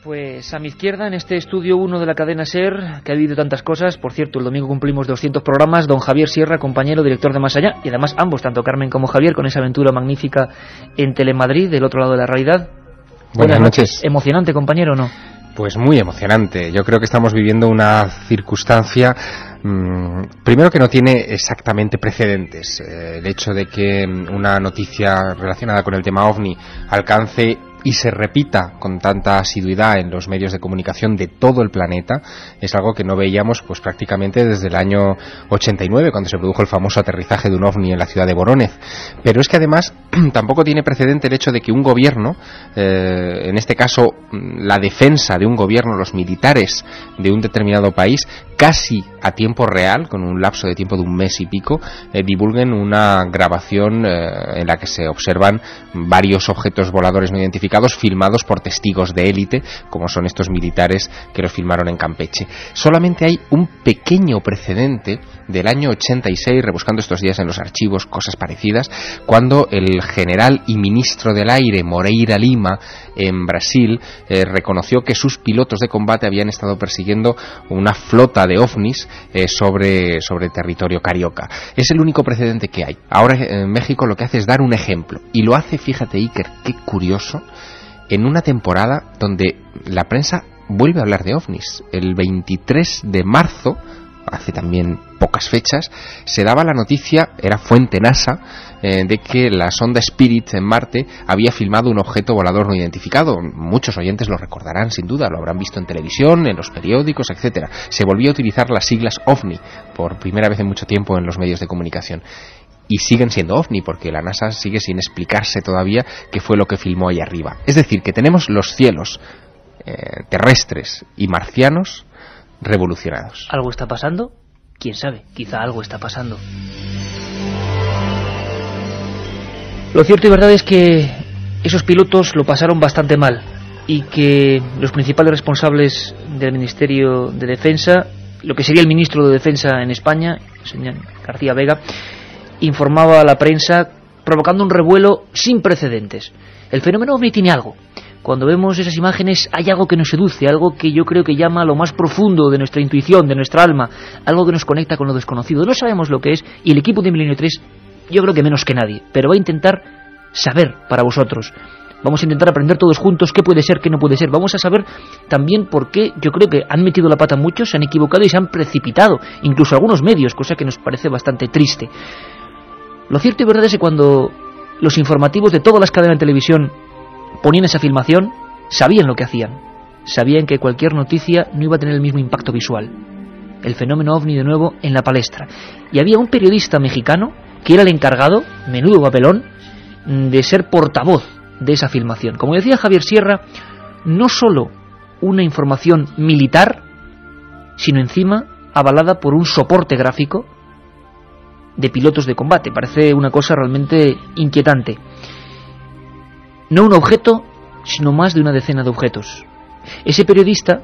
Pues a mi izquierda, en este estudio 1 de la cadena SER, que ha habido tantas cosas, por cierto, el domingo cumplimos 200 programas, don Javier Sierra, compañero, director de Más Allá, y además ambos, tanto Carmen como Javier, con esa aventura magnífica en Telemadrid, del otro lado de la realidad. Buenas noches. ¿Emocionante, compañero, o no? Pues muy emocionante. Yo creo que estamos viviendo una circunstancia, primero, que no tiene exactamente precedentes. El hecho de que una noticia relacionada con el tema OVNI alcance y se repita con tanta asiduidad en los medios de comunicación de todo el planeta es algo que no veíamos pues prácticamente desde el año 89, cuando se produjo el famoso aterrizaje de un OVNI en la ciudad de Vorónezh. Pero es que además tampoco tiene precedente el hecho de que un gobierno, en este caso la defensa de un gobierno, los militares de un determinado país, casi a tiempo real, con un lapso de tiempo de un mes y pico, divulguen una grabación en la que se observan varios objetos voladores no identificados filmados por testigos de élite, como son estos militares que los filmaron en Campeche. Solamente hay un pequeño precedente del año 86, rebuscando estos días en los archivos cosas parecidas, cuando el general y ministro del aire Moreira Lima, en Brasil, reconoció que sus pilotos de combate habían estado persiguiendo una flota de ovnis sobre territorio carioca. Es el único precedente que hay. Ahora en México lo que hace es dar un ejemplo, y lo hace, fíjate Iker, qué curioso, en una temporada donde la prensa vuelve a hablar de ovnis. El 23 de marzo, hace también pocas fechas, se daba la noticia, era fuente NASA, de que la sonda Spirit en Marte había filmado un objeto volador no identificado. Muchos oyentes lo recordarán sin duda, lo habrán visto en televisión, en los periódicos, etcétera. Se volvió a utilizar las siglas OVNI por primera vez en mucho tiempo en los medios de comunicación. Y siguen siendo OVNI, porque la NASA sigue sin explicarse todavía qué fue lo que filmó ahí arriba. Es decir, que tenemos los cielos terrestres y marcianos revolucionados. ¿Algo está pasando? ¿Quién sabe? Quizá algo está pasando. Lo cierto y verdad es que esos pilotos lo pasaron bastante mal, y que los principales responsables del Ministerio de Defensa, lo que sería el ministro de Defensa en España, el señor García Vega, informaba a la prensa provocando un revuelo sin precedentes. El fenómeno OVNI tiene algo. Cuando vemos esas imágenes hay algo que nos seduce, algo que yo creo que llama a lo más profundo de nuestra intuición, de nuestra alma, algo que nos conecta con lo desconocido. No sabemos lo que es, y el equipo de Milenio 3, yo creo que menos que nadie, pero va a intentar saber para vosotros. Vamos a intentar aprender todos juntos qué puede ser, qué no puede ser. Vamos a saber también por qué yo creo que han metido la pata muchos, se han equivocado y se han precipitado, incluso algunos medios, cosa que nos parece bastante triste. Lo cierto y verdad es que cuando los informativos de todas las cadenas de televisión ponían esa filmación, sabían lo que hacían. Sabían que cualquier noticia no iba a tener el mismo impacto visual. El fenómeno OVNI de nuevo en la palestra. Y había un periodista mexicano que era el encargado, menudo papelón, de ser portavoz de esa filmación. Como decía Javier Sierra, no solo una información militar, sino encima avalada por un soporte gráfico de pilotos de combate. Parece una cosa realmente inquietante. No un objeto, sino más de una decena de objetos. Ese periodista,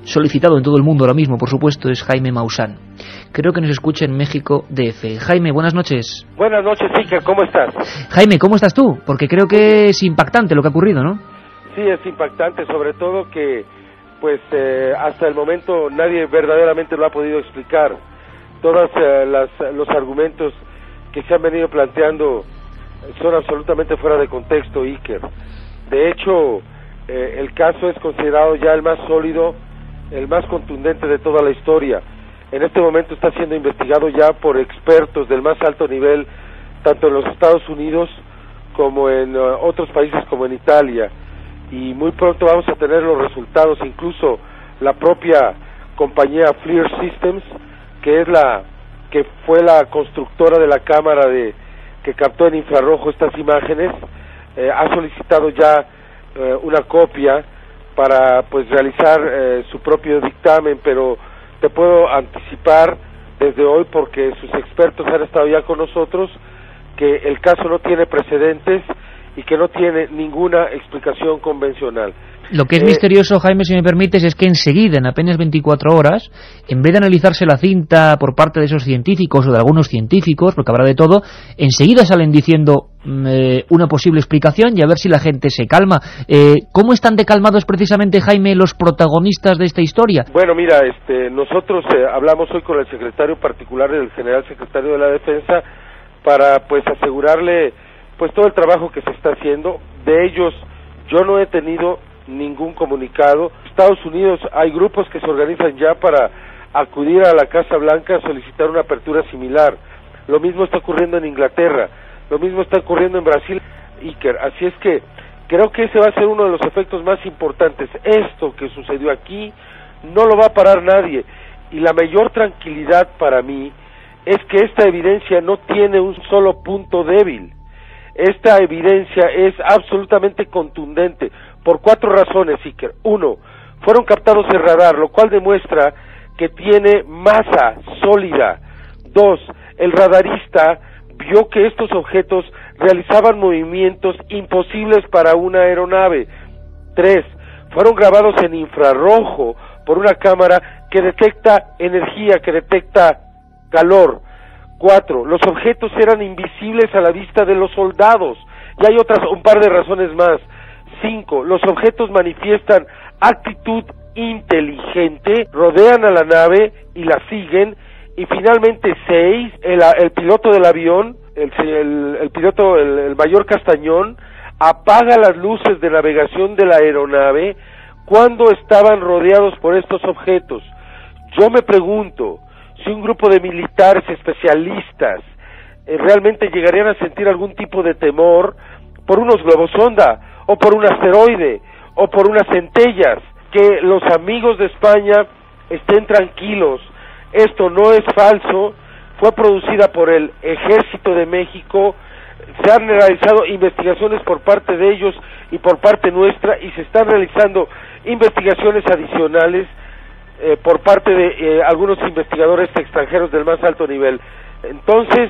solicitado en todo el mundo ahora mismo, por supuesto, es Jaime Maussan. Creo que nos escucha en México DF. Jaime, buenas noches. Buenas noches, Iker, ¿cómo estás? Jaime, ¿cómo estás tú? Porque creo que es impactante lo que ha ocurrido, ¿no? Sí, es impactante, sobre todo que, pues, hasta el momento nadie verdaderamente lo ha podido explicar. Todos los argumentos que se han venido planteando son absolutamente fuera de contexto, Iker. De hecho, el caso es considerado ya el más sólido, el más contundente de toda la historia. En este momento está siendo investigado ya por expertos del más alto nivel, tanto en los Estados Unidos como en otros países como en Italia. Y muy pronto vamos a tener los resultados, incluso la propia compañía FLIR Systems, que fue la constructora de la cámara que captó en infrarrojo estas imágenes, ha solicitado ya una copia para pues realizar su propio dictamen, pero te puedo anticipar desde hoy, porque sus expertos han estado ya con nosotros, que el caso no tiene precedentes y que no tiene ninguna explicación convencional. Lo que es misterioso, Jaime, si me permites, es que enseguida, en apenas 24 horas, en vez de analizarse la cinta por parte de esos científicos o de algunos científicos, porque habrá de todo, enseguida salen diciendo una posible explicación y a ver si la gente se calma. ¿Cómo están decalmados precisamente, Jaime, los protagonistas de esta historia? Bueno, mira, nosotros hablamos hoy con el secretario particular del general secretario de la Defensa para pues asegurarle pues todo el trabajo que se está haciendo. De ellos yo no he tenido ningún comunicado. En Estados Unidos hay grupos que se organizan ya para acudir a la Casa Blanca a solicitar una apertura similar. Lo mismo está ocurriendo en Inglaterra, lo mismo está ocurriendo en Brasil, Iker. Así es que creo que ese va a ser uno de los efectos más importantes. Esto que sucedió aquí no lo va a parar nadie, y la mayor tranquilidad para mí es que esta evidencia no tiene un solo punto débil. Esta evidencia es absolutamente contundente por 4 razones, Iker. 1, fueron captados en radar, lo cual demuestra que tiene masa sólida. 2, el radarista vio que estos objetos realizaban movimientos imposibles para una aeronave. 3, fueron grabados en infrarrojo por una cámara que detecta energía, que detecta calor. 4, los objetos eran invisibles a la vista de los soldados. Y hay un par de razones más. 5, los objetos manifiestan actitud inteligente, rodean a la nave y la siguen. Y finalmente 6, el piloto del avión, el piloto, el mayor Castañón, apaga las luces de navegación de la aeronave cuando estaban rodeados por estos objetos. Yo me pregunto si un grupo de militares especialistas realmente llegarían a sentir algún tipo de temor por unos globosonda, o por un asteroide, o por unas centellas. Que los amigos de España estén tranquilos. Esto no es falso, fue producida por el Ejército de México, se han realizado investigaciones por parte de ellos y por parte nuestra, y se están realizando investigaciones adicionales por parte de algunos investigadores extranjeros del más alto nivel. Entonces,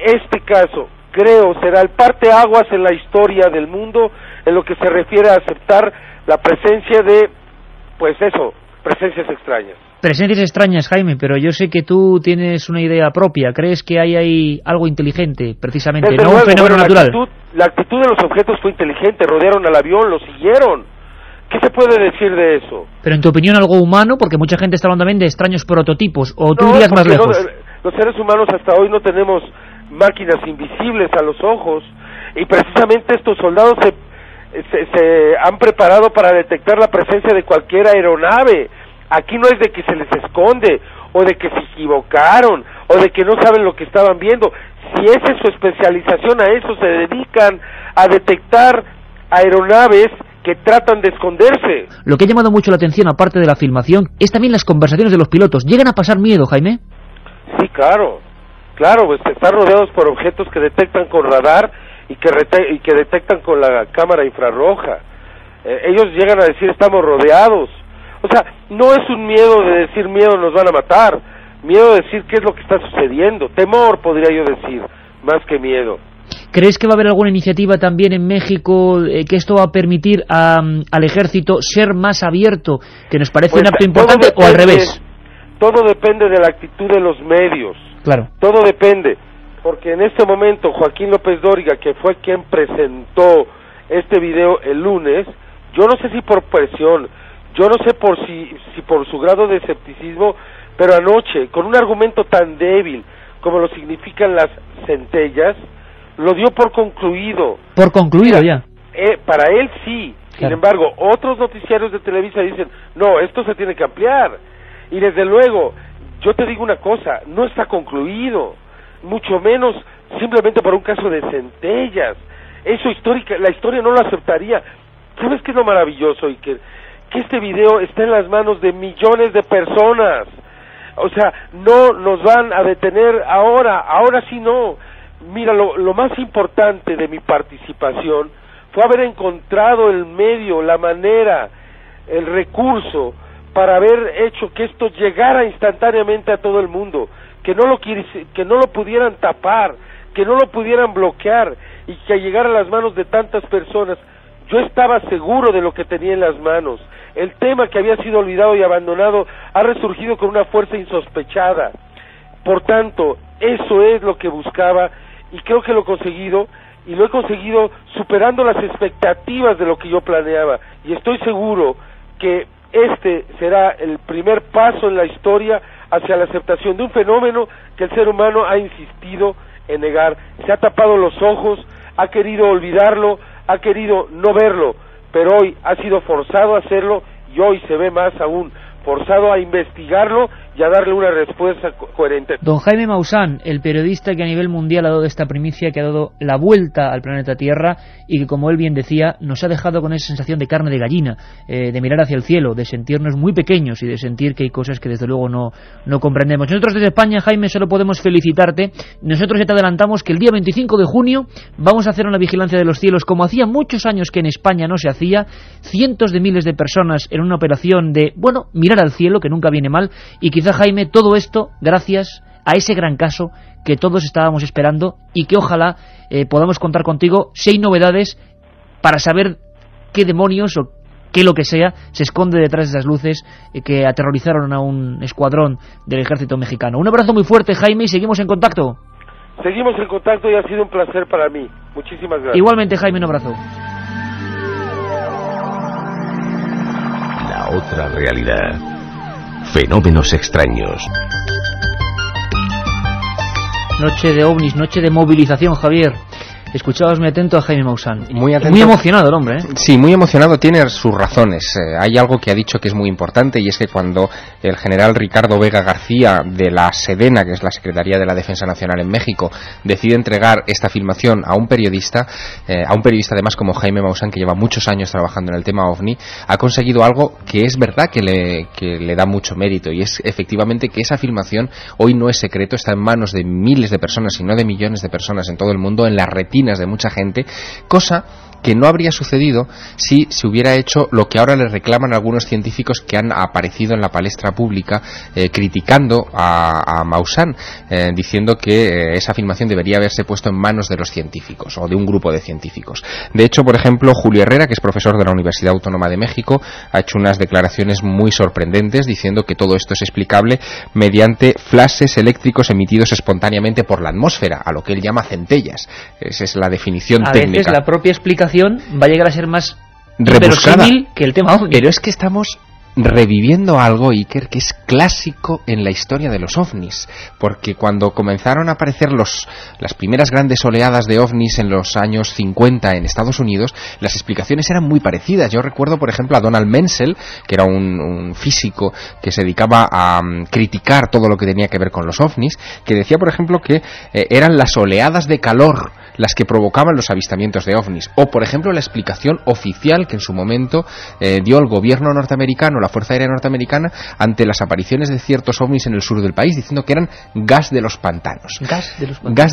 este caso, creo, será el parteaguas en la historia del mundo en lo que se refiere a aceptar la presencia de, pues eso, presencias extrañas. Presencias extrañas, Jaime, pero yo sé que tú tienes una idea propia. ¿Crees que hay ahí algo inteligente, precisamente, desde no luego, un fenómeno natural? La actitud de los objetos fue inteligente, rodearon al avión, lo siguieron. ¿Qué se puede decir de eso? Pero en tu opinión, algo humano, porque mucha gente está hablando también de extraños prototipos, o tú irías más lejos. Los seres humanos hasta hoy no tenemos máquinas invisibles a los ojos, y precisamente estos soldados se han preparado para detectar la presencia de cualquier aeronave. Aquí no es de que se les esconde, o de que se equivocaron, o de que no saben lo que estaban viendo. Si esa es su especialización, a eso se dedican, a detectar aeronaves que tratan de esconderse. Lo que ha llamado mucho la atención, aparte de la filmación, es también las conversaciones de los pilotos. ¿Llegan a pasar miedo, Jaime? Sí, claro, pues están rodeados por objetos que detectan con radar y que detectan con la cámara infrarroja. Ellos llegan a decir, estamos rodeados. O sea, no es un miedo de decir, miedo nos van a matar, miedo de decir qué es lo que está sucediendo, temor podría yo decir, más que miedo. ¿Crees que va a haber alguna iniciativa también en México que esto va a permitir al ejército ser más abierto, que nos parece un acto importante, o al revés? Todo depende de la actitud de los medios. Claro. Todo depende, porque en este momento Joaquín López Dóriga, que fue quien presentó este video el lunes, yo no sé si por presión, yo no sé si por su grado de escepticismo, pero anoche, con un argumento tan débil como lo significan las centellas, lo dio por concluido. Por concluido. Mira, ya. Para él sí. Claro. Sin embargo, otros noticiarios de Televisa dicen, no, esto se tiene que ampliar. Y desde luego, yo te digo una cosa, no está concluido, mucho menos simplemente por un caso de centellas. Eso la historia no lo aceptaría. ¿Sabes qué es lo maravilloso? Y que este video está en las manos de millones de personas. O sea, no nos van a detener ahora sí no. Mira, lo más importante de mi participación fue haber encontrado el medio, la manera, el recurso para haber hecho que esto llegara instantáneamente a todo el mundo, que no lo pudieran tapar, que no lo pudieran bloquear, y que llegara a las manos de tantas personas. Yo estaba seguro de lo que tenía en las manos. El tema que había sido olvidado y abandonado ha resurgido con una fuerza insospechada. Por tanto, eso es lo que buscaba y creo que lo he conseguido, y lo he conseguido superando las expectativas de lo que yo planeaba, y estoy seguro que este será el primer paso en la historia hacia la aceptación de un fenómeno que el ser humano ha insistido en negar. Se ha tapado los ojos, ha querido olvidarlo, ha querido no verlo, pero hoy ha sido forzado a hacerlo, y hoy se ve más aún forzado a investigarlo y a darle una respuesta coherente. Don Jaime Maussan, el periodista que a nivel mundial ha dado esta primicia, que ha dado la vuelta al planeta Tierra y que, como él bien decía, nos ha dejado con esa sensación de carne de gallina, de mirar hacia el cielo, de sentirnos muy pequeños y de sentir que hay cosas que desde luego no comprendemos. Nosotros desde España, Jaime, solo podemos felicitarte. Nosotros ya te adelantamos que el día 25 de junio vamos a hacer una vigilancia de los cielos, como hacía muchos años que en España no se hacía, cientos de miles de personas en una operación de, bueno, mirar al cielo, que nunca viene mal, y quizá, Jaime, todo esto gracias a ese gran caso que todos estábamos esperando y que ojalá podamos contar contigo si hay novedades para saber qué demonios o qué lo que sea se esconde detrás de esas luces que aterrorizaron a un escuadrón del ejército mexicano. Un abrazo muy fuerte, Jaime, y seguimos en contacto. Seguimos en contacto y ha sido un placer para mí. Muchísimas gracias. Igualmente, Jaime, un abrazo. La otra realidad. Fenómenos extraños. Noche de ovnis, noche de movilización, Javier. Escuchabas muy atento a Jaime Maussan. Muy atento. Muy emocionado el hombre, ¿eh? Sí, muy emocionado, tiene sus razones. Hay algo que ha dicho que es muy importante, y es que cuando el general Ricardo Vega García de la Sedena, que es la Secretaría de la Defensa Nacional en México, decide entregar esta filmación a un periodista además como Jaime Maussan, que lleva muchos años trabajando en el tema OVNI, ha conseguido algo que es verdad que le da mucho mérito, y es efectivamente que esa filmación hoy no es secreto, está en manos de miles de personas, si no de millones de personas en todo el mundo, en la retina de mucha gente, cosa que no habría sucedido si se hubiera hecho lo que ahora le reclaman algunos científicos que han aparecido en la palestra pública criticando a Maussan, diciendo que esa filmación debería haberse puesto en manos de los científicos o de un grupo de científicos. De hecho, por ejemplo, Julio Herrera, que es profesor de la Universidad Autónoma de México, ha hecho unas declaraciones muy sorprendentes diciendo que todo esto es explicable mediante flashes eléctricos emitidos espontáneamente por la atmósfera, a lo que él llama centellas. Esa es la definición técnica. A veces la propia explicación va a llegar a ser más rebuscada que el tema OVNI. Pero es que estamos reviviendo algo, Iker, que es clásico en la historia de los ovnis, porque cuando comenzaron a aparecer las primeras grandes oleadas de ovnis en los años 50 en Estados Unidos, las explicaciones eran muy parecidas. Yo recuerdo, por ejemplo, a Donald Menzel, que era un físico que se dedicaba a criticar todo lo que tenía que ver con los ovnis, que decía, por ejemplo, que eran las oleadas de calor las que provocaban los avistamientos de ovnis, o por ejemplo la explicación oficial que en su momento dio el gobierno norteamericano, la Fuerza Aérea Norteamericana, ante las apariciones de ciertos ovnis en el sur del país, diciendo que eran gas de los pantanos. Gas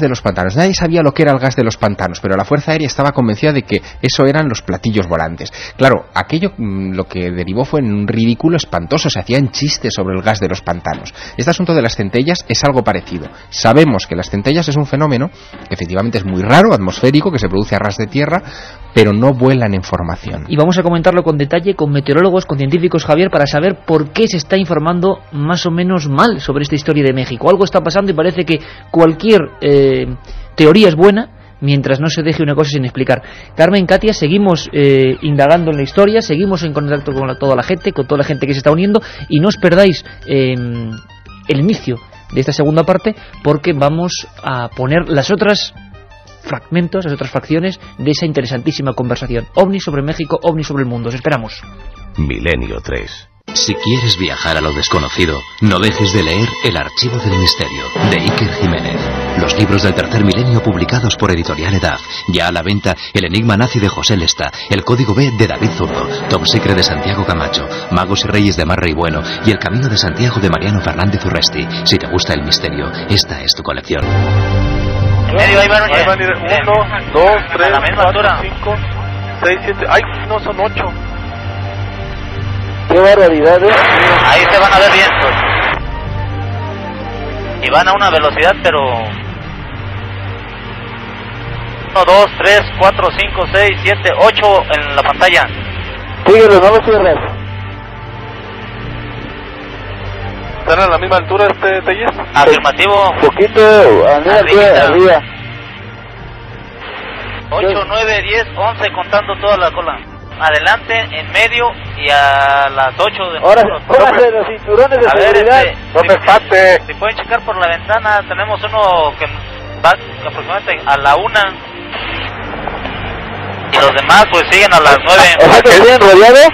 de los pantanos. Nadie sabía lo que era el gas de los pantanos, pero la Fuerza Aérea estaba convencida de que eso eran los platillos volantes. Claro, aquello lo que derivó fue en un ridículo espantoso, se hacían chistes sobre el gas de los pantanos. Este asunto de las centellas es algo parecido. Sabemos que las centellas es un fenómeno que efectivamente es muy raro, atmosférico, que se produce a ras de tierra, pero no vuelan en formación. Y vamos a comentarlo con detalle con meteorólogos, con científicos, Javier, para saber por qué se está informando más o menos mal sobre esta historia de México. Algo está pasando y parece que cualquier teoría es buena mientras no se deje una cosa sin explicar. Carmen, Katia, seguimos indagando en la historia, seguimos en contacto con toda la gente que se está uniendo, y no os perdáis el inicio de esta segunda parte, porque vamos a poner las otras fragmentos, las otras fracciones de esa interesantísima conversación. OVNI sobre México, OVNI sobre el mundo. Os esperamos. Milenio 3. Si quieres viajar a lo desconocido, no dejes de leer El Archivo del Misterio, de Iker Jiménez. Los libros del tercer milenio publicados por Editorial Edad. Ya a la venta El Enigma Nazi de José Lesta, El Código B de David Zurdo, Top Secret de Santiago Camacho, Magos y Reyes de Marra y Bueno y El Camino de Santiago de Mariano Fernández Urresti. Si te gusta el misterio, esta es tu colección. En medio ahí van 1, 2, 3, 4, 5, 6, 7, ¡ay! No, son 8. ¡Qué barbaridades! Ahí se van a ver vientos. Y van a una velocidad, pero 1, 2, 3, 4, 5, 6, 7, 8 en la pantalla. Síguelo, no lo cierres. ¿Están a la misma altura Telles? Afirmativo. Poquito, arriba. 8, 9, 10, 11 contando toda la cola. Adelante, en medio y a las 8 de ahora, pónganse los cinturones de seguridad. ¿Dónde está? Si pueden checar por la ventana, tenemos uno que va aproximadamente a la 1. Y los demás pues siguen a las 9. O sea que siguen rodeados.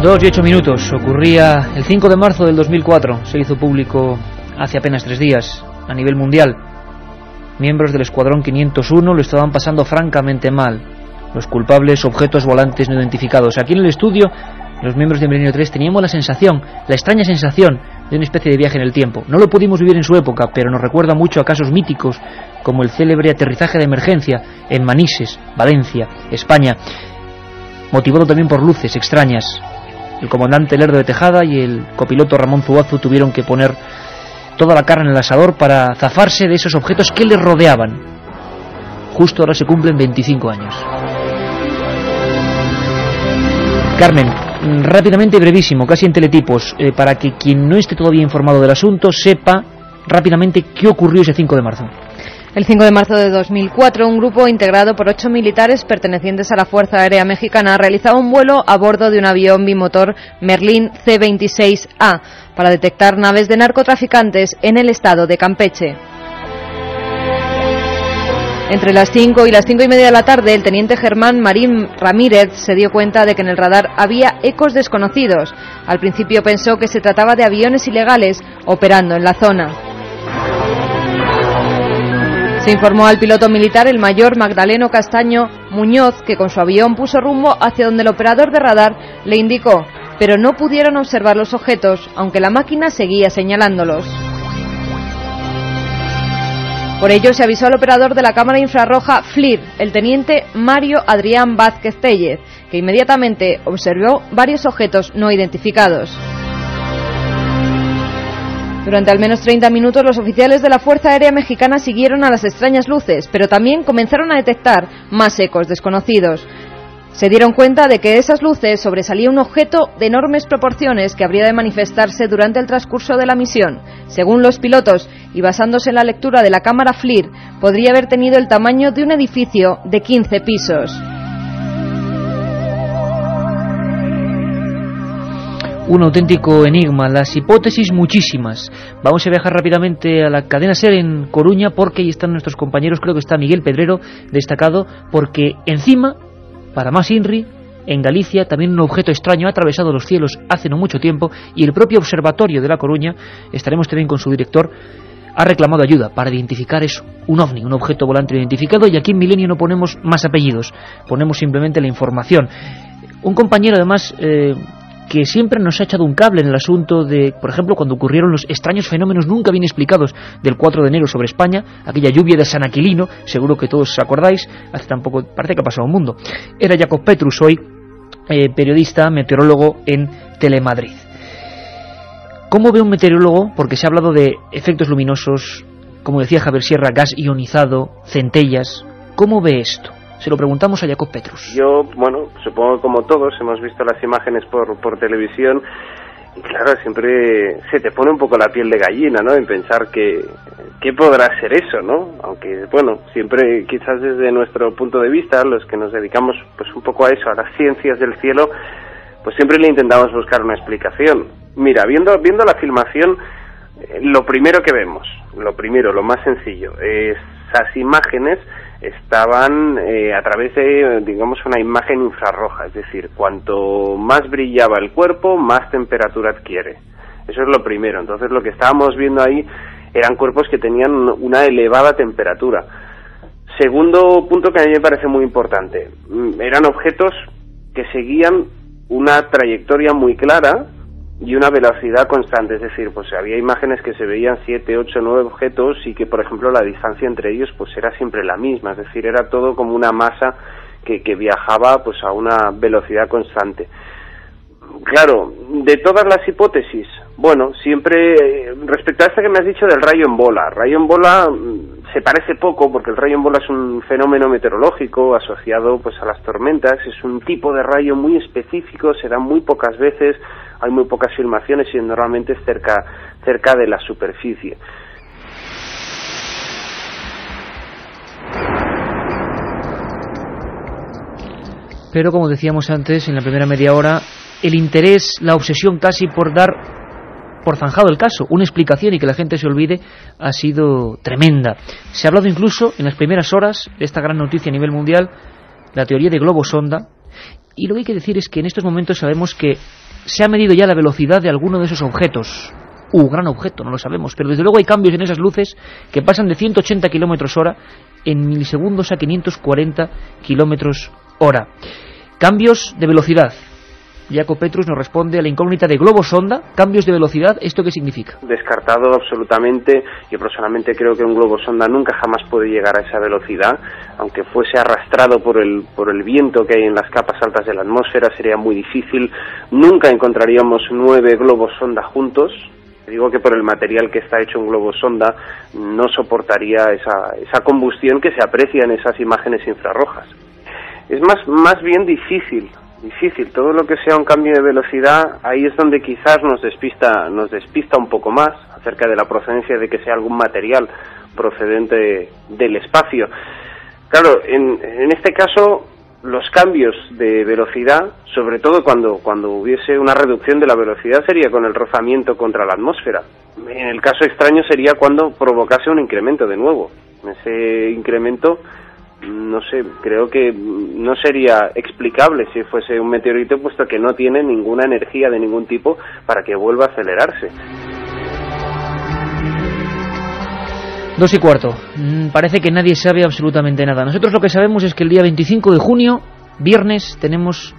Dos y 8 minutos. Ocurría el 5 de marzo del 2004. Se hizo público hace apenas 3 días a nivel mundial. Miembros del Escuadrón 501 lo estaban pasando francamente mal. Los culpables, objetos volantes no identificados. Aquí en el estudio, los miembros de Milenio 3 teníamos la sensación, la extraña sensación de una especie de viaje en el tiempo. No lo pudimos vivir en su época, pero nos recuerda mucho a casos míticos como el célebre aterrizaje de emergencia en Manises, Valencia, España, motivado también por luces extrañas. El comandante Lerdo de Tejada y el copiloto Ramón Zuazo tuvieron que poner toda la carne en el asador para zafarse de esos objetos que les rodeaban. Justo ahora se cumplen 25 años. Carmen, rápidamente y brevísimo, casi en teletipos, para que quien no esté todavía informado del asunto sepa rápidamente qué ocurrió ese 5 de marzo. El 5 de marzo de 2004, un grupo integrado por 8 militares pertenecientes a la Fuerza Aérea Mexicana realizaba un vuelo a bordo de un avión bimotor Merlin C-26A para detectar naves de narcotraficantes en el estado de Campeche. Entre las 5 y las 5 y media de la tarde, el teniente Germán Marín Ramírez se dio cuenta de que en el radar había ecos desconocidos. Al principio pensó que se trataba de aviones ilegales operando en la zona. Se informó al piloto militar, el mayor Magdaleno Castaño Muñoz, que con su avión puso rumbo hacia donde el operador de radar le indicó, pero no pudieron observar los objetos, aunque la máquina seguía señalándolos. Por ello se avisó al operador de la cámara infrarroja FLIR, el teniente Mario Adrián Vázquez Tellez, que inmediatamente observó varios objetos no identificados. Durante al menos 30 minutos los oficiales de la Fuerza Aérea Mexicana siguieron a las extrañas luces, pero también comenzaron a detectar más ecos desconocidos. Se dieron cuenta de que de esas luces sobresalía un objeto de enormes proporciones que habría de manifestarse durante el transcurso de la misión. Según los pilotos, y basándose en la lectura de la cámara FLIR, podría haber tenido el tamaño de un edificio de 15 pisos. Un auténtico enigma, las hipótesis muchísimas. Vamos a viajar rápidamente a la cadena SER en Coruña porque ahí están nuestros compañeros, creo que está Miguel Pedrero, destacado, porque encima, para más INRI, en Galicia también un objeto extraño ha atravesado los cielos hace no mucho tiempo y el propio Observatorio de La Coruña, estaremos también con su director, ha reclamado ayuda para identificar eso, un ovni, un objeto volante identificado, y aquí en Milenio no ponemos más apellidos, ponemos simplemente la información. Un compañero además que siempre nos ha echado un cable en el asunto de, por ejemplo, cuando ocurrieron los extraños fenómenos nunca bien explicados del 4 de enero sobre España, aquella lluvia de San Aquilino, seguro que todos os acordáis, hace tampoco, parece que ha pasado un mundo. Era Jacob Petrus, hoy periodista, meteorólogo en Telemadrid. ¿Cómo ve un meteorólogo? Porque se ha hablado de efectos luminosos, como decía Javier Sierra, gas ionizado, centellas. ¿Cómo ve esto? Se lo preguntamos a Jacob Petrus. Yo, bueno, supongo que como todos hemos visto las imágenes por televisión y claro, siempre se te pone un poco la piel de gallina, ¿no? En pensar que ¿qué podrá ser eso, no? Aunque, bueno, siempre quizás desde nuestro punto de vista, los que nos dedicamos pues un poco a eso, a las ciencias del cielo, pues siempre le intentamos buscar una explicación. Mira, viendo la filmación, lo primero que vemos, lo más sencillo, esas imágenes estaban a través de, digamos, una imagen infrarroja, es decir, cuanto más brillaba el cuerpo, más temperatura adquiere. Eso es lo primero. Entonces lo que estábamos viendo ahí eran cuerpos que tenían una elevada temperatura. Segundo punto que a mí me parece muy importante, eran objetos que seguían una trayectoria muy clara y una velocidad constante, es decir, pues había imágenes que se veían 7, 8, 9 objetos y que, por ejemplo, la distancia entre ellos pues era siempre la misma, es decir, era todo como una masa que viajaba pues a una velocidad constante. Claro, de todas las hipótesis, bueno, siempre, respecto a esta que me has dicho del rayo en bola se parece poco porque el rayo en bola es un fenómeno meteorológico asociado pues a las tormentas, es un tipo de rayo muy específico, se da muy pocas veces, hay muy pocas filmaciones y normalmente es cerca de la superficie. Pero como decíamos antes, en la primera media hora, el interés, la obsesión casi por dar por zanjado el caso, una explicación y que la gente se olvide, ha sido tremenda. Se ha hablado incluso en las primeras horas de esta gran noticia a nivel mundial, la teoría de globo sonda, y lo que hay que decir es que en estos momentos sabemos que se ha medido ya la velocidad de alguno de esos objetos. Gran objeto, no lo sabemos, pero desde luego hay cambios en esas luces que pasan de 180 km/h en milisegundos a 540 km/h. Cambios de velocidad. Jaco Petrus nos responde a la incógnita de globo sonda, cambios de velocidad, ¿esto qué significa? Descartado absolutamente. Yo personalmente creo que un globo sonda nunca jamás puede llegar a esa velocidad, aunque fuese arrastrado por el viento que hay en las capas altas de la atmósfera, sería muy difícil. Nunca encontraríamos 9 globos sonda juntos. Digo que por el material que está hecho un globo sonda no soportaría esa combustión que se aprecia en esas imágenes infrarrojas. Es más bien difícil. Todo lo que sea un cambio de velocidad, ahí es donde quizás nos despista un poco más acerca de la procedencia de que sea algún material procedente del espacio. Claro, en este caso, los cambios de velocidad, sobre todo cuando hubiese una reducción de la velocidad, sería con el rozamiento contra la atmósfera. En el caso extraño sería cuando provocase un incremento de nuevo. Ese incremento, no sé, creo que no sería explicable si fuese un meteorito, puesto que no tiene ninguna energía de ningún tipo para que vuelva a acelerarse. 2:15. Parece que nadie sabe absolutamente nada. Nosotros lo que sabemos es que el día 25 de junio, viernes, tenemos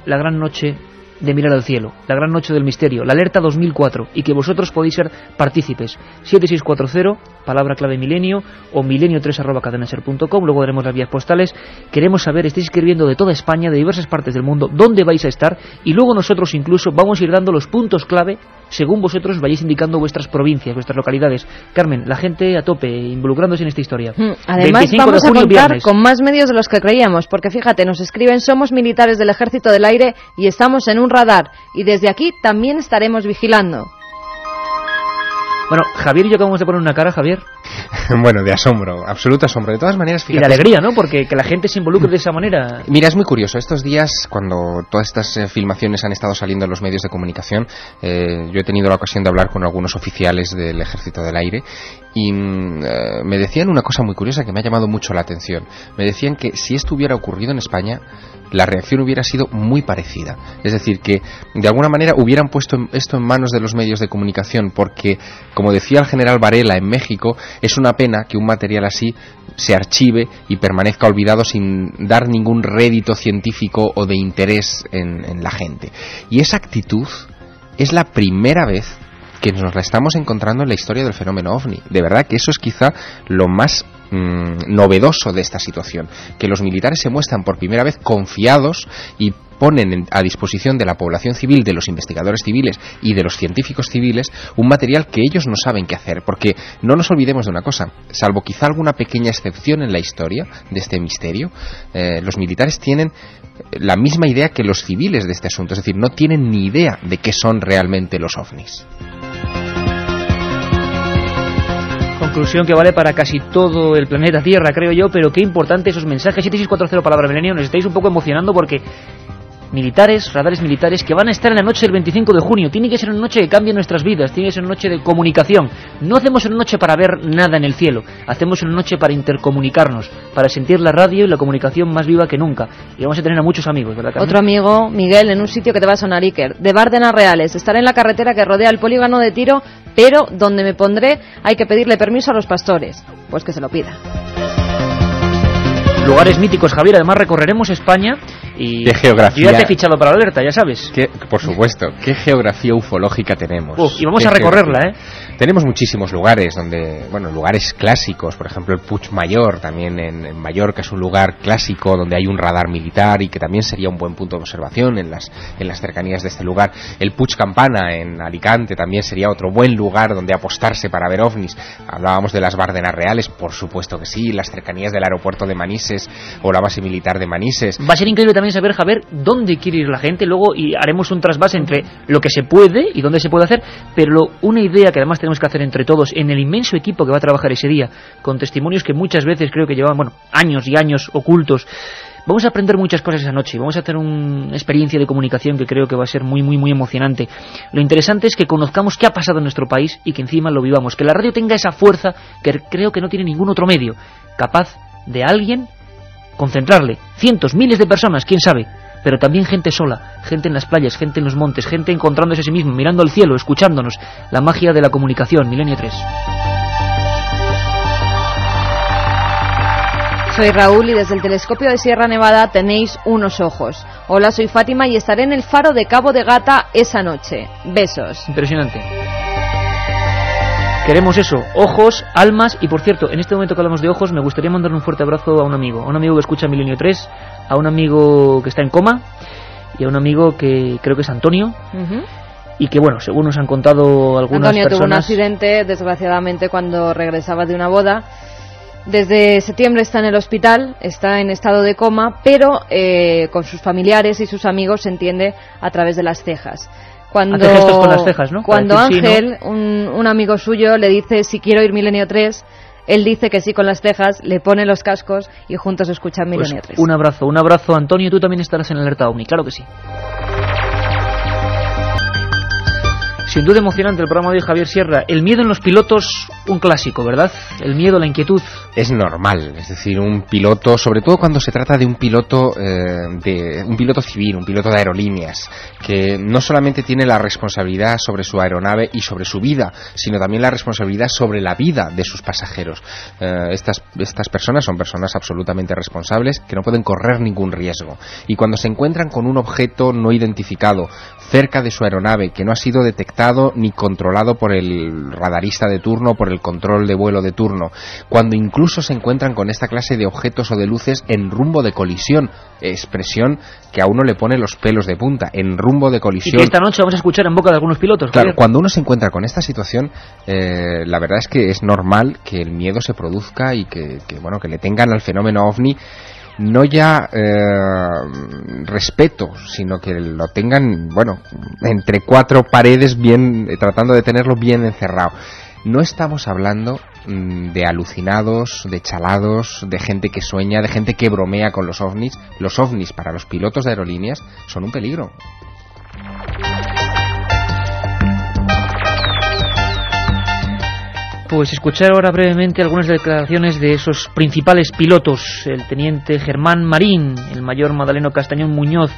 la gran noche de mirar al cielo, la gran noche del misterio, la alerta 2004, y que vosotros podéis ser partícipes. 7640, palabra clave milenio, o milenio3@cadenaser.com. Luego daremos las vías postales. Queremos saber, estáis escribiendo de toda España, de diversas partes del mundo, dónde vais a estar, y luego nosotros incluso vamos a ir dando los puntos clave según vosotros vayáis indicando vuestras provincias, vuestras localidades. Carmen, la gente a tope, involucrándose en esta historia. Además, vamos a contar viernes con más medios de los que creíamos, porque fíjate, nos escriben: somos militares del Ejército del Aire y estamos en un radar, y desde aquí también estaremos vigilando. Bueno, Javier y yo acabamos de poner una cara, Javier. Bueno, de asombro, absoluto asombro. De todas maneras, fíjate, y de alegría, ¿no? Porque que la gente se involucre de esa manera. Mira, es muy curioso. Estos días, cuando todas estas filmaciones han estado saliendo en los medios de comunicación, yo he tenido la ocasión de hablar con algunos oficiales del Ejército del Aire y me decían una cosa muy curiosa que me ha llamado mucho la atención. Me decían que si esto hubiera ocurrido en España, la reacción hubiera sido muy parecida. Es decir, que de alguna manera hubieran puesto esto en manos de los medios de comunicación, porque, como decía el general Varela en México, es una pena que un material así se archive y permanezca olvidado sin dar ningún rédito científico o de interés en la gente. Y esa actitud es la primera vez que nos la estamos encontrando en la historia del fenómeno OVNI. De verdad que eso es quizá lo más novedoso de esta situación, que los militares se muestran por primera vez confiados y ponen a disposición de la población civil, de los investigadores civiles y de los científicos civiles un material que ellos no saben qué hacer, porque no nos olvidemos de una cosa, salvo quizá alguna pequeña excepción en la historia de este misterio, los militares tienen la misma idea que los civiles de este asunto, es decir, no tienen ni idea de qué son realmente los ovnis. Conclusión que vale para casi todo el planeta Tierra, creo yo, pero qué importante esos mensajes. 7640, palabra milenio, nos estáis un poco emocionando porque militares, radares militares que van a estar en la noche del 25 de junio. Tiene que ser una noche que cambie nuestras vidas, tiene que ser una noche de comunicación. No hacemos una noche para ver nada en el cielo, hacemos una noche para intercomunicarnos, para sentir la radio y la comunicación más viva que nunca. Y vamos a tener a muchos amigos, ¿verdad, Carmen? Otro amigo, Miguel, en un sitio que te va a sonar, Iker, de Bárdenas Reales. Estaré en la carretera que rodea el polígono de Tiro, pero donde me pondré hay que pedirle permiso a los pastores. Pues que se lo pida. Lugares míticos, Javier. Además recorreremos España Y ¿qué geografía? Yo ya te he fichado para la alerta, ya sabes. Por supuesto, ¿qué geografía ufológica tenemos? Y vamos a recorrerla, Tenemos muchísimos lugares donde, bueno, lugares clásicos, por ejemplo el Puig Mayor, también en Mallorca es un lugar clásico donde hay un radar militar y que también sería un buen punto de observación en las cercanías de este lugar. El Puig Campana en Alicante también sería otro buen lugar donde apostarse para ver ovnis. Hablábamos de las Bardenas Reales, por supuesto que sí, las cercanías del aeropuerto de Manises o la base militar de Manises. Va a ser increíble también saber, Javier, dónde quiere ir la gente luego, y haremos un trasvase entre lo que se puede y dónde se puede hacer, pero una idea que además tenemos que hacer entre todos en el inmenso equipo que va a trabajar ese día, con testimonios que muchas veces creo que llevaban, años y años ocultos. Vamos a aprender muchas cosas esa noche, vamos a hacer una experiencia de comunicación que creo que va a ser muy, muy, muy emocionante. Lo interesante es que conozcamos qué ha pasado en nuestro país y que encima lo vivamos, que la radio tenga esa fuerza que creo que no tiene ningún otro medio, capaz de alguien concentrarle cientos, miles de personas, quién sabe, pero también gente sola, gente en las playas, gente en los montes, gente encontrándose a sí mismo, mirando al cielo, escuchándonos. La magia de la comunicación, Milenio 3. Soy Raúl y desde el telescopio de Sierra Nevada tenéis unos ojos. Hola, soy Fátima y estaré en el faro de Cabo de Gata esa noche. Besos. Impresionante. Queremos eso, ojos, almas, y por cierto, en este momento que hablamos de ojos, me gustaría mandarle un fuerte abrazo a un amigo que escucha Milenio 3, a un amigo que está en coma, y a un amigo que creo que es Antonio, y que bueno, según nos han contado algunas Antonio personas... tuvo un accidente, desgraciadamente, cuando regresaba de una boda. Desde septiembre está en el hospital, está en estado de coma, pero con sus familiares y sus amigos se entiende a través de las cejas. Hace gestos con las cejas, ¿no? Cuando Ángel, sí, ¿no? un amigo suyo, le dice si quiero ir Milenio 3, él dice que sí con las cejas, le pone los cascos y juntos escuchan Milenio 3. Un abrazo, Antonio, tú también estarás en Alerta OVNI, claro que sí. Sin duda emocionante el programa de hoy, Javier Sierra. El miedo en los pilotos, un clásico, ¿verdad? El miedo, la inquietud. Es normal, es decir, un piloto, sobre todo cuando se trata de un piloto civil, un piloto de aerolíneas, que no solamente tiene la responsabilidad sobre su aeronave y sobre su vida, sino también la responsabilidad sobre la vida de sus pasajeros. Estas personas son personas absolutamente responsables que no pueden correr ningún riesgo. Y cuando se encuentran con un objeto no identificado cerca de su aeronave que no ha sido detectado ni controlado por el radarista de turno, por el control de vuelo de turno, cuando incluso se encuentran con esta clase de objetos o de luces en rumbo de colisión, expresión que a uno le pone los pelos de punta, en rumbo de colisión. Y que esta noche vamos a escuchar en boca de algunos pilotos. Claro, cuando uno se encuentra con esta situación, la verdad es que es normal que el miedo se produzca y que le tengan al fenómeno OVNI no ya respeto, sino que lo tengan, entre cuatro paredes, bien, tratando de tenerlo bien encerrado. No estamos hablando de alucinados, de chalados, de gente que sueña, de gente que bromea con los ovnis. Los ovnis para los pilotos de aerolíneas son un peligro. Pues escuchar ahora brevemente algunas declaraciones de esos principales pilotos: el teniente Germán Marín, el mayor Madaleno Castañón Muñoz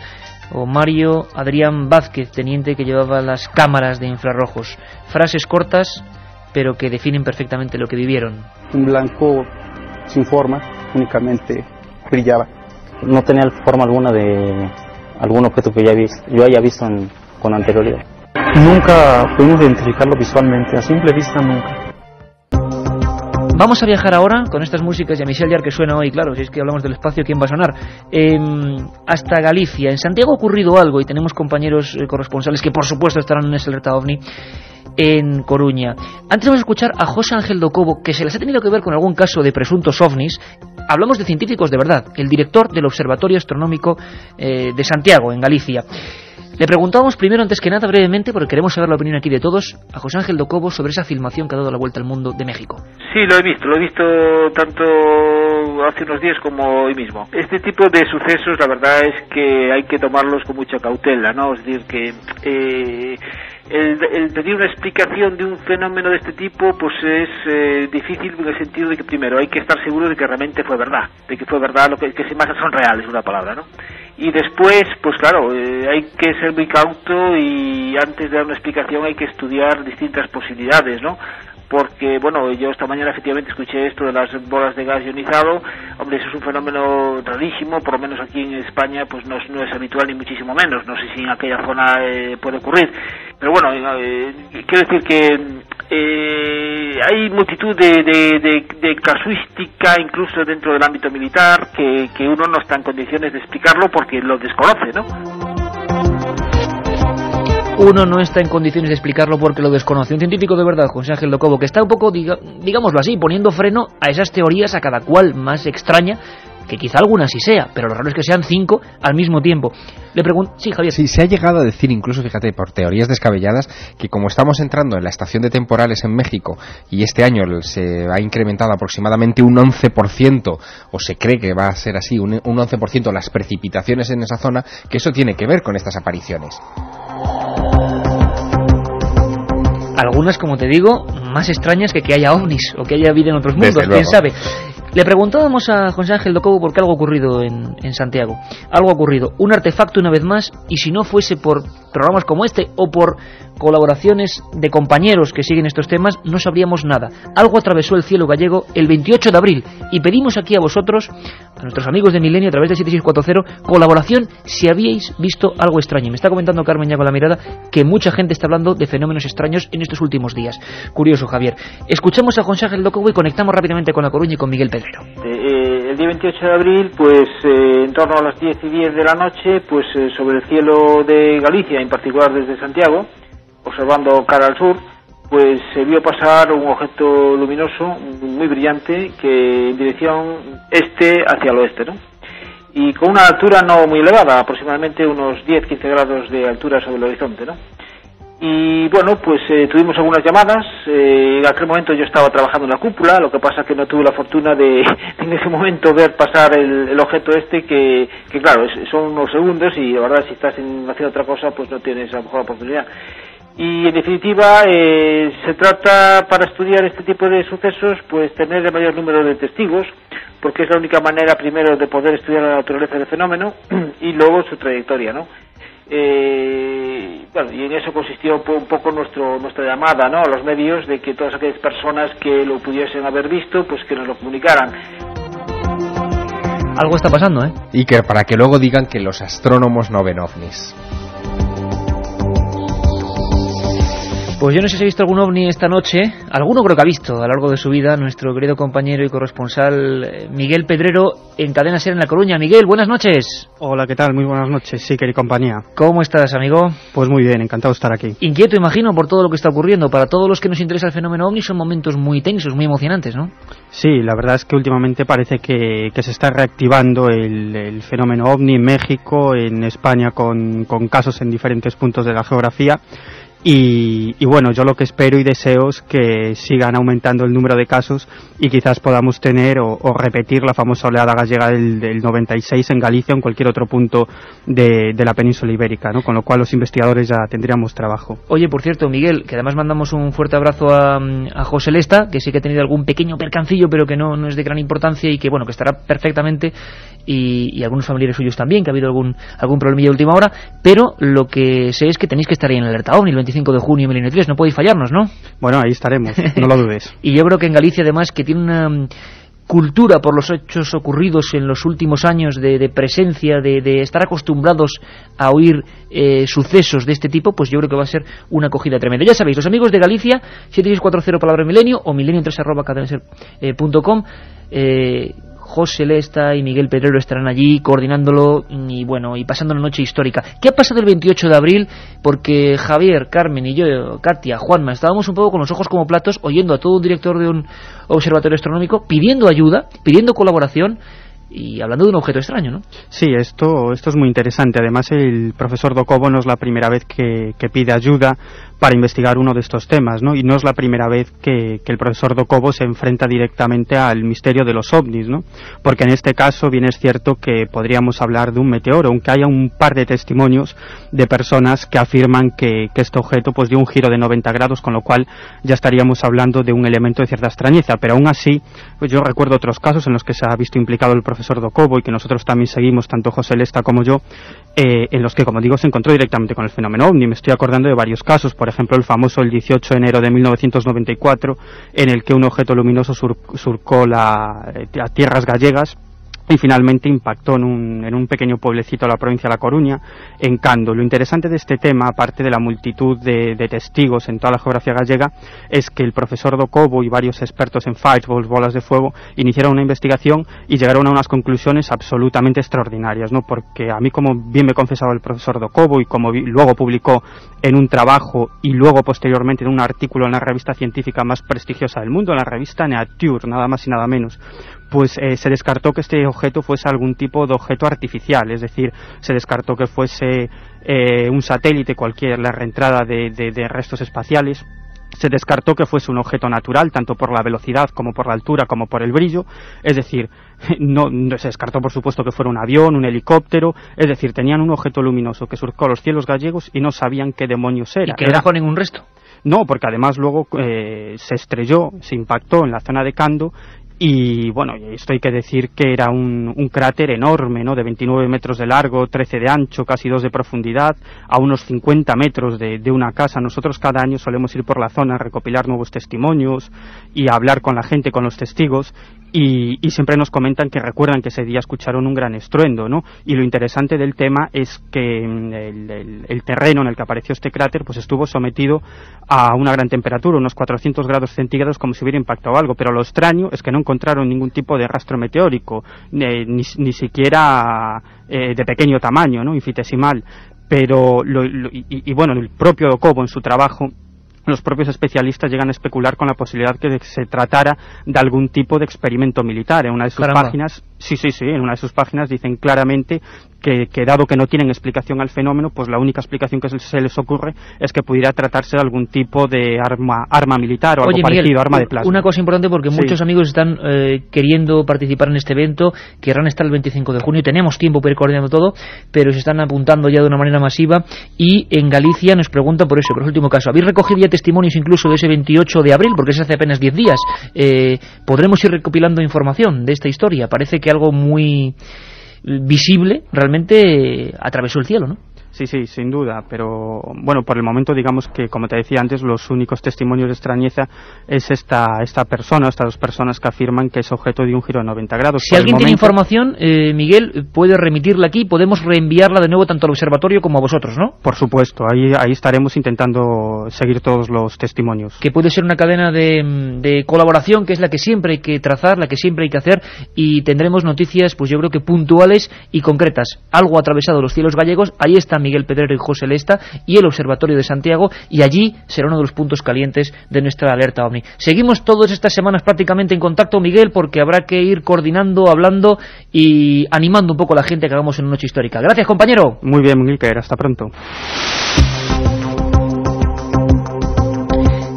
o Mario Adrián Vázquez, teniente que llevaba las cámaras de infrarrojos. Frases cortas, pero que definen perfectamente lo que vivieron. Un blanco sin forma, únicamente brillaba. No tenía forma alguna de algún objeto que yo haya visto con anterioridad. Nunca pudimos identificarlo visualmente, a simple vista nunca. Vamos a viajar ahora con estas músicas y a Michel Jarre que suena hoy, claro, si es que hablamos del espacio, ¿quién va a sonar? Hasta Galicia. En Santiago ha ocurrido algo y tenemos compañeros corresponsales que por supuesto estarán en ese Alerta OVNI en Coruña. Antes vamos a escuchar a José Ángel do Cobo, que se les ha tenido que ver con algún caso de presuntos ovnis. Hablamos de científicos de verdad, el director del Observatorio Astronómico de Santiago, en Galicia. Le preguntábamos primero, antes que nada, brevemente, porque queremos saber la opinión aquí de todos, a José Ángel do Cobo sobre esa filmación que ha dado la vuelta al mundo de México. Sí, lo he visto tanto hace unos días como hoy mismo. Este tipo de sucesos, la verdad es que hay que tomarlos con mucha cautela, ¿no? Es decir, que el pedir una explicación de un fenómeno de este tipo, pues es difícil en el sentido de que primero hay que estar seguro de que realmente fue verdad, lo que se imaginan son reales, una palabra, ¿no? Y después, pues claro, hay que ser muy cauto y antes de dar una explicación hay que estudiar distintas posibilidades, ¿no? porque, bueno, yo esta mañana efectivamente escuché esto de las bolas de gas ionizado. Hombre, eso es un fenómeno rarísimo, por lo menos aquí en España pues no es habitual ni muchísimo menos. No sé si en aquella zona puede ocurrir, pero bueno, quiero decir que hay multitud de casuística incluso dentro del ámbito militar que uno no está en condiciones de explicarlo porque lo desconoce, ¿no? Uno no está en condiciones de explicarlo porque lo desconoce. Un científico de verdad, José Ángel Docobo, que está un poco, digámoslo así, poniendo freno a esas teorías, a cada cual más extraña, que quizá alguna sí sea, pero lo raro es que sean 5 al mismo tiempo. Le pregunto... Sí, Javier. Sí, se ha llegado a decir incluso, fíjate, por teorías descabelladas, que como estamos entrando en la estación de temporales en México y este año se ha incrementado aproximadamente un 11%, o se cree que va a ser así, un 11% las precipitaciones en esa zona, que eso tiene que ver con estas apariciones. Algunas, como te digo, más extrañas que haya ovnis o que haya vida en otros mundos, quién sabe. Le preguntábamos a José Ángel Docobo por qué algo ha ocurrido en Santiago. Algo ha ocurrido, un artefacto una vez más, y si no fuese por programas como este o por colaboraciones de compañeros que siguen estos temas, no sabríamos nada. Algo atravesó el cielo gallego el 28 de abril y pedimos aquí a vosotros, a nuestros amigos de Milenio, a través de 7640, colaboración si habíais visto algo extraño. Me está comentando Carmen ya con la mirada que mucha gente está hablando de fenómenos extraños en estos últimos días. Curioso, Javier. Escuchamos a José Ángel Docobo y conectamos rápidamente con La Coruña y con Miguel Pedrero. El día 28 de abril, pues en torno a las 10:10 de la noche, pues sobre el cielo de Galicia, en particular desde Santiago, observando cara al sur, pues se vio pasar un objeto luminoso muy brillante que en dirección este hacia el oeste, ¿no? Y con una altura no muy elevada, aproximadamente unos 10-15 grados de altura sobre el horizonte, ¿no? Y bueno, pues tuvimos algunas llamadas. En aquel momento yo estaba trabajando en la cúpula, lo que pasa que no tuve la fortuna de en ese momento ver pasar el objeto este que claro, son unos segundos y la verdad si estás haciendo otra cosa pues no tienes a lo mejor la oportunidad. Y en definitiva se trata, para estudiar este tipo de sucesos, pues tener el mayor número de testigos, porque es la única manera primero de poder estudiar la naturaleza del fenómeno y luego su trayectoria, ¿no? Bueno, y en eso consistió un poco nuestra llamada, ¿no?, a los medios, de que todas aquellas personas que lo pudiesen haber visto, pues que nos lo comunicaran. Algo está pasando, ¿eh? Y que para que luego digan que los astrónomos no ven ovnis. Pues yo no sé si ha visto algún ovni esta noche. Alguno creo que ha visto a lo largo de su vida nuestro querido compañero y corresponsal Miguel Pedrero en Cadena SER en La Coruña. Miguel, buenas noches. Hola, ¿qué tal? Muy buenas noches, sí, querida compañía. ¿Cómo estás, amigo? Pues muy bien, encantado de estar aquí. Inquieto, imagino, por todo lo que está ocurriendo. Para todos los que nos interesa el fenómeno ovni son momentos muy tensos, muy emocionantes, ¿no? Sí, la verdad es que últimamente parece que se está reactivando el fenómeno ovni en México, en España, con casos en diferentes puntos de la geografía. Y bueno, yo lo que espero y deseo es que sigan aumentando el número de casos y quizás podamos tener o repetir la famosa oleada gallega del 96 en Galicia o en cualquier otro punto de la península ibérica, ¿no? Con lo cual los investigadores ya tendríamos trabajo. Oye, por cierto, Miguel, que además mandamos un fuerte abrazo a José Lesta, que sí que ha tenido algún pequeño percancillo, pero que no es de gran importancia y que, bueno, que estará perfectamente, y algunos familiares suyos también, que ha habido algún problemilla de última hora, pero lo que sé es que tenéis que estar ahí en alerta ovni el 25 de junio, Milenio 3, no podéis fallarnos, ¿no? Bueno, ahí estaremos, no lo dudes. Y yo creo que en Galicia, además, que tiene una cultura por los hechos ocurridos en los últimos años de presencia, de estar acostumbrados a oír sucesos de este tipo, pues yo creo que va a ser una acogida tremenda. Ya sabéis, los amigos de Galicia, 7640 palabra milenio o milenio3@cadenaser.com. José Lesta y Miguel Pedrero estarán allí coordinándolo y bueno, y pasando la noche histórica. ¿Qué ha pasado el 28 de abril? Porque Javier, Carmen y yo, Katia, Juanma, estábamos un poco con los ojos como platos oyendo a todo un director de un observatorio astronómico pidiendo ayuda, pidiendo colaboración y hablando de un objeto extraño, ¿no? Sí, esto es muy interesante. Además, el profesor Docobo no es la primera vez que pide ayuda para investigar uno de estos temas, ¿no? Y no es la primera vez que el profesor Docobo se enfrenta directamente al misterio de los ovnis, ¿no? Porque en este caso bien es cierto que podríamos hablar de un meteoro, aunque haya un par de testimonios de personas que afirman que este objeto pues dio un giro de 90 grados, con lo cual ya estaríamos hablando de un elemento de cierta extrañeza. Pero aún así, pues yo recuerdo otros casos en los que se ha visto implicado el profesor profesor Docobo y que nosotros también seguimos, tanto José Lesta como yo, en los que, como digo, se encontró directamente con el fenómeno OVNI. Me estoy acordando de varios casos, por ejemplo, el famoso el 18 de enero de 1994, en el que un objeto luminoso surcó a tierras gallegas y finalmente impactó en un pequeño pueblecito de la provincia de La Coruña, en Cando. Lo interesante de este tema, aparte de la multitud de testigos en toda la geografía gallega, es que el profesor Docobo y varios expertos en fireballs, bolas de fuego, iniciaron una investigación y llegaron a unas conclusiones absolutamente extraordinarias, ¿no? Porque a mí, como bien me confesaba el profesor Docobo y como luego publicó en un trabajo y luego posteriormente en un artículo en la revista científica más prestigiosa del mundo, en la revista Nature, nada más y nada menos, pues se descartó que este objeto fuese algún tipo de objeto artificial, es decir, se descartó que fuese un satélite, cualquier la reentrada de restos espaciales. Se descartó que fuese un objeto natural, tanto por la velocidad como por la altura como por el brillo, es decir, no se descartó por supuesto que fuera un avión, un helicóptero, es decir, tenían un objeto luminoso que surcó los cielos gallegos y no sabían qué demonios era. ¿Y que no dejó ningún resto? No, porque además luego se estrelló, se impactó en la zona de Cando. Y bueno, esto hay que decir que era un cráter enorme, ¿no? De 29 metros de largo, 13 de ancho, casi 2 de profundidad, a unos 50 metros de una casa. Nosotros cada año solemos ir por la zona a recopilar nuevos testimonios y a hablar con la gente, con los testigos, y siempre nos comentan que recuerdan que ese día escucharon un gran estruendo, ¿no? Y lo interesante del tema es que el terreno en el que apareció este cráter pues estuvo sometido a una gran temperatura, unos 400 grados centígrados, como si hubiera impactado algo, pero lo extraño es que no encontraron ningún tipo de rastro meteórico, ni siquiera de pequeño tamaño, ¿no? Infinitesimal. Pero bueno, el propio Docobo en su trabajo, los propios especialistas llegan a especular con la posibilidad que se tratara de algún tipo de experimento militar. En una de sus páginas, en una de sus páginas dicen claramente que dado que no tienen explicación al fenómeno, pues la única explicación que se les ocurre es que pudiera tratarse de algún tipo de arma militar o algo parecido, Miguel, arma de plasma. Una cosa importante, porque muchos amigos están queriendo participar en este evento, querrán estar el 25 de junio, tenemos tiempo para ir coordinando todo, pero se están apuntando ya de una manera masiva, y en Galicia nos preguntan por eso, por el último caso. ¿Habéis recogido ya testimonios incluso de ese 28 de abril? Porque es hace apenas 10 días. ¿Podremos ir recopilando información de esta historia? Parece que algo muy visible realmente atravesó el cielo, ¿no? Sí, sin duda, pero bueno, por el momento digamos que, como te decía antes, los únicos testimonios de extrañeza es estas dos personas que afirman que ese objeto dio un giro de 90 grados. Si alguien tiene información, Miguel, puede remitirla aquí, podemos reenviarla de nuevo tanto al observatorio como a vosotros, ¿no? Por supuesto, ahí estaremos intentando seguir todos los testimonios. Que puede ser una cadena de colaboración, que es la que siempre hay que trazar, la que siempre hay que hacer, y tendremos noticias, pues yo creo que puntuales y concretas. Algo atravesado los cielos gallegos, ahí está Miguel Pedrero y José Lesta y el Observatorio de Santiago, y allí será uno de los puntos calientes de nuestra alerta OVNI. Seguimos todas estas semanas prácticamente en contacto, Miguel, porque habrá que ir coordinando, hablando y animando un poco a la gente que hagamos en Noche Histórica. Gracias, compañero. Muy bien, Milker, hasta pronto.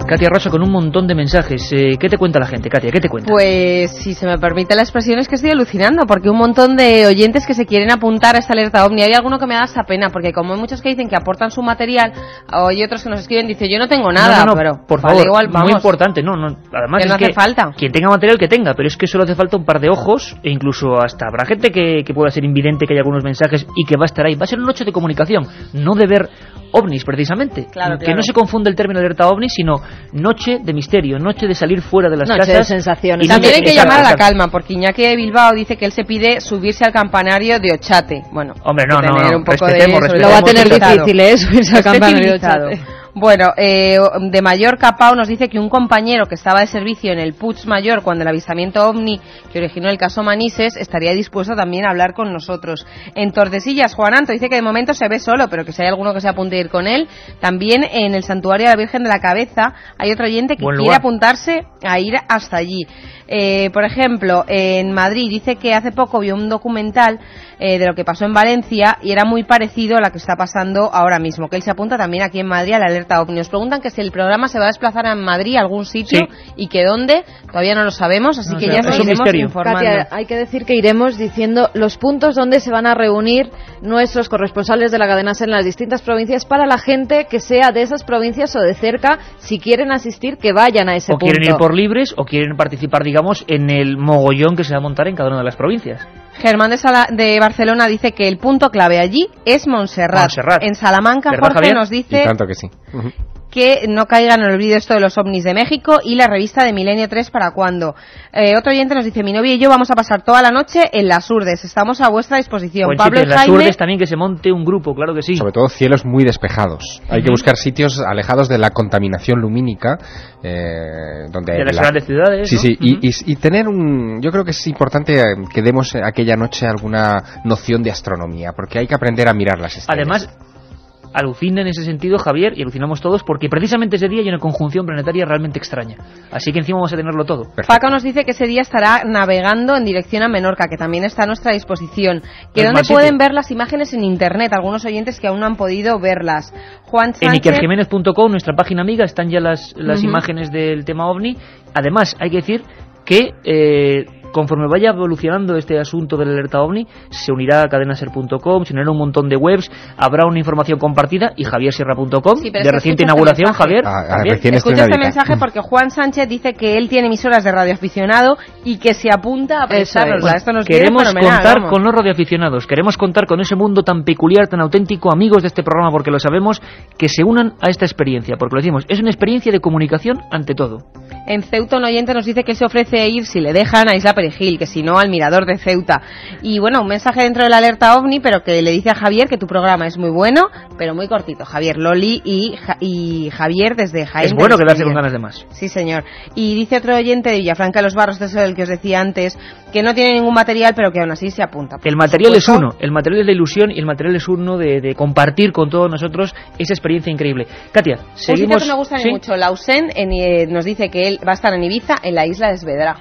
Katia Rosa con un montón de mensajes. ¿Qué te cuenta la gente, Katia? ¿Qué te cuenta? Pues, si se me permite la expresión, es que estoy alucinando, porque un montón de oyentes que se quieren apuntar a esta alerta OVNI. Hay alguno que me da esa pena, porque como hay muchos que dicen que aportan su material, hay otros que nos escriben y dicen, yo no tengo nada, pero por favor, igual, vamos, muy importante, además que no hace falta. Quien tenga material que tenga, pero es que solo hace falta un par de ojos, e incluso hasta habrá gente que pueda ser invidente, que haya algunos mensajes y que va a estar ahí. Va a ser una noche de comunicación, no de ver ovnis precisamente, que no se confunda el término alerta ovni, sino noche de misterio, noche de salir fuera de las casas, de sensaciones. Y también hay que llamar a la calma, porque Iñaki de Bilbao dice que él se pide subirse al campanario de Ochate. Bueno, hombre, no, un poco respetemos, lo va a tener difícil, subirse al campanario de Ochate. Bueno, de Mallorca, Pau nos dice que un compañero que estaba de servicio en el Puig Mayor cuando el avistamiento OVNI que originó el caso Manises estaría dispuesto también a hablar con nosotros. En Tordesillas, Juan Anto dice que de momento se ve solo, pero que si hay alguno que se apunte a ir con él. También en el Santuario de la Virgen de la Cabeza hay otro oyente que quiere apuntarse a ir hasta allí. Por ejemplo, en Madrid dice que hace poco vio un documental de lo que pasó en Valencia y era muy parecido a lo que está pasando ahora mismo, que él se apunta también aquí en Madrid a la alerta OVNI. Nos preguntan que si el programa se va a desplazar a Madrid, a algún sitio, y que dónde, todavía no lo sabemos, así que ya nos iremos informando. Katia, hay que decir que iremos diciendo los puntos donde se van a reunir nuestros corresponsales de la cadena SER en las distintas provincias, para la gente que sea de esas provincias o de cerca, si quieren asistir, que vayan a ese punto. O quieren ir por libres, o quieren participar, digamos, en el mogollón que se va a montar en cada una de las provincias. Germán de Barcelona dice que el punto clave allí es Montserrat. En Salamanca, Jorge Javier? nos dice... Y tanto que sí. Que no caigan en el olvido esto de los ovnis de México y la revista de Milenio 3 para cuándo. Otro oyente nos dice, mi novia y yo vamos a pasar toda la noche en las Urdes, estamos a vuestra disposición. Buen Pablo sitio, y en las Jaime... Urdes también que se monte un grupo, claro que sí. Sobre todo cielos muy despejados. Hay que buscar sitios alejados de la contaminación lumínica, donde de las grandes ciudades, sí, ¿no? sí, y tener yo creo que es importante que demos aquella noche alguna noción de astronomía, porque hay que aprender a mirar las estrellas. Además, alucina en ese sentido Javier, y alucinamos todos, porque precisamente ese día hay una conjunción planetaria realmente extraña. Así que encima vamos a tenerlo todo. Paco nos dice que ese día estará navegando en dirección a Menorca, que también está a nuestra disposición. Que dónde pueden ver las imágenes en internet, algunos oyentes que aún no han podido verlas. Juan Sánchez... En ikerjimenez.com, nuestra página amiga, están ya las imágenes del tema OVNI. Además, hay que decir que... conforme vaya evolucionando este asunto del alerta OVNI, se unirá a cadenaser.com, se unirá un montón de webs, habrá una información compartida y javiersierra.com de reciente inauguración, Javier. Escucha este mensaje porque Juan Sánchez dice que él tiene emisoras de radioaficionado y que se apunta a prestarnos. Bueno, esto nos queremos contar con los radioaficionados, queremos contar con ese mundo tan peculiar, tan auténtico, amigos de este programa porque lo sabemos, que se unan a esta experiencia, porque lo decimos, es una experiencia de comunicación ante todo. En Ceuta un oyente nos dice que se ofrece ir, si le dejan, a Isla Perejil, que si no al Mirador de Ceuta. Y bueno, un mensaje dentro de la alerta OVNI, pero que le dice a Javier que tu programa es muy bueno, pero muy cortito. Javier, Loli y Javier desde Jaén. Es bueno quedarse con ganas de más. Sí, señor. Y dice otro oyente de Villafranca de los Barros, eso del que os decía antes, que no tiene ningún material, pero que aún así se apunta. El material es uno, el material es la ilusión y el material es uno de compartir con todos nosotros esa experiencia increíble. Katia, seguimos... Un sitio que me gusta mucho, Lausen, nos dice que él va a estar en Ibiza, en la isla de Esvedra.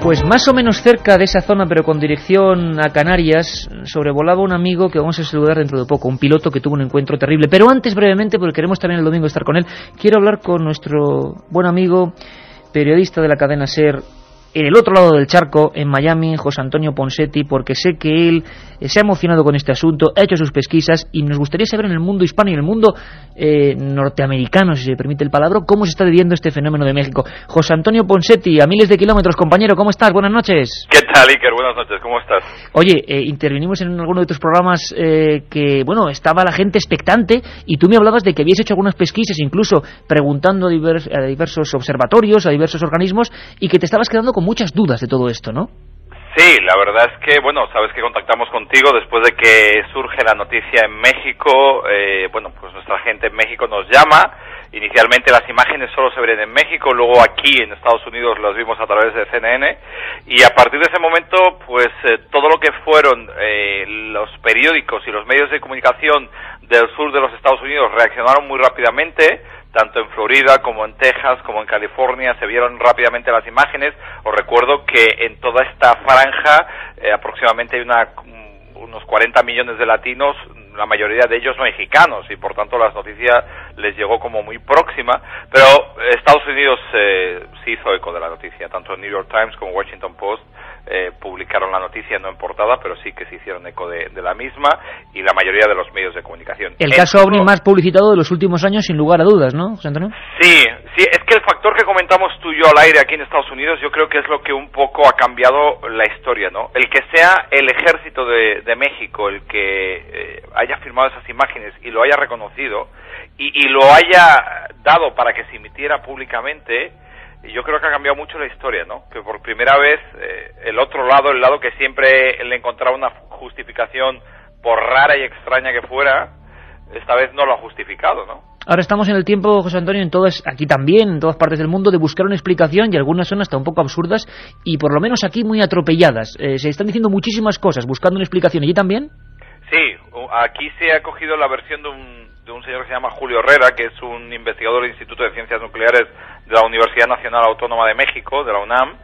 Pues más o menos cerca de esa zona, pero con dirección a Canarias, sobrevolaba un amigo que vamos a saludar dentro de poco, un piloto que tuvo un encuentro terrible. Pero antes, brevemente, porque queremos también el domingo estar con él, quiero hablar con nuestro buen amigo, periodista de la cadena SER, en el otro lado del charco, en Miami, José Antonio Ponsetti, porque sé que él se ha emocionado con este asunto, ha hecho sus pesquisas y nos gustaría saber en el mundo hispano y en el mundo norteamericano, si se permite el palabra, cómo se está viviendo este fenómeno de México. José Antonio Ponsetti, a miles de kilómetros, compañero, ¿cómo estás? Buenas noches. ¿Qué tal, Iker? Buenas noches, ¿cómo estás? Oye, intervinimos en alguno de tus programas que, bueno, estaba la gente expectante y tú me hablabas de que habías hecho algunas pesquisas, incluso preguntando a diversos observatorios, a diversos organismos, y que te estabas quedando con muchas dudas de todo esto, ¿no? Sí, la verdad es que, bueno, sabes que contactamos contigo después de que surge la noticia en México. Bueno, pues nuestra gente en México nos llama. Inicialmente las imágenes solo se ven en México, luego aquí en Estados Unidos las vimos a través de CNN, y a partir de ese momento, pues todo lo que fueron los periódicos y los medios de comunicación del sur de los Estados Unidos reaccionaron muy rápidamente. Tanto en Florida como en Texas como en California se vieron rápidamente las imágenes. Os recuerdo que en toda esta franja aproximadamente hay unos 40 millones de latinos, la mayoría de ellos mexicanos, y por tanto las noticias les llegó como muy próxima, pero Estados Unidos sí hizo eco de la noticia, tanto el New York Times como Washington Post publicaron la noticia, no en portada, pero sí que se hicieron eco de la misma, y la mayoría de los medios de comunicación. El caso OVNI más publicitado de los últimos años, sin lugar a dudas, ¿no, José Antonio? Sí, es que el factor que comentamos tú y yo al aire aquí en Estados Unidos, yo creo que es lo que un poco ha cambiado la historia, ¿no? El que sea el ejército de México el que haya firmado esas imágenes y lo haya reconocido y lo haya dado para que se emitiera públicamente, yo creo que ha cambiado mucho la historia, ¿no? Que por primera vez el otro lado, el lado que siempre le encontraba una justificación por rara y extraña que fuera, esta vez no lo ha justificado, ¿no? Ahora estamos en el tiempo, José Antonio, aquí también, en todas partes del mundo, de buscar una explicación, y algunas son hasta un poco absurdas y por lo menos aquí muy atropelladas. Se están diciendo muchísimas cosas buscando una explicación. ¿Allí también? Sí, aquí se ha cogido la versión de un señor que se llama Julio Herrera, que es un investigador del Instituto de Ciencias Nucleares de la Universidad Nacional Autónoma de México, de la UNAM,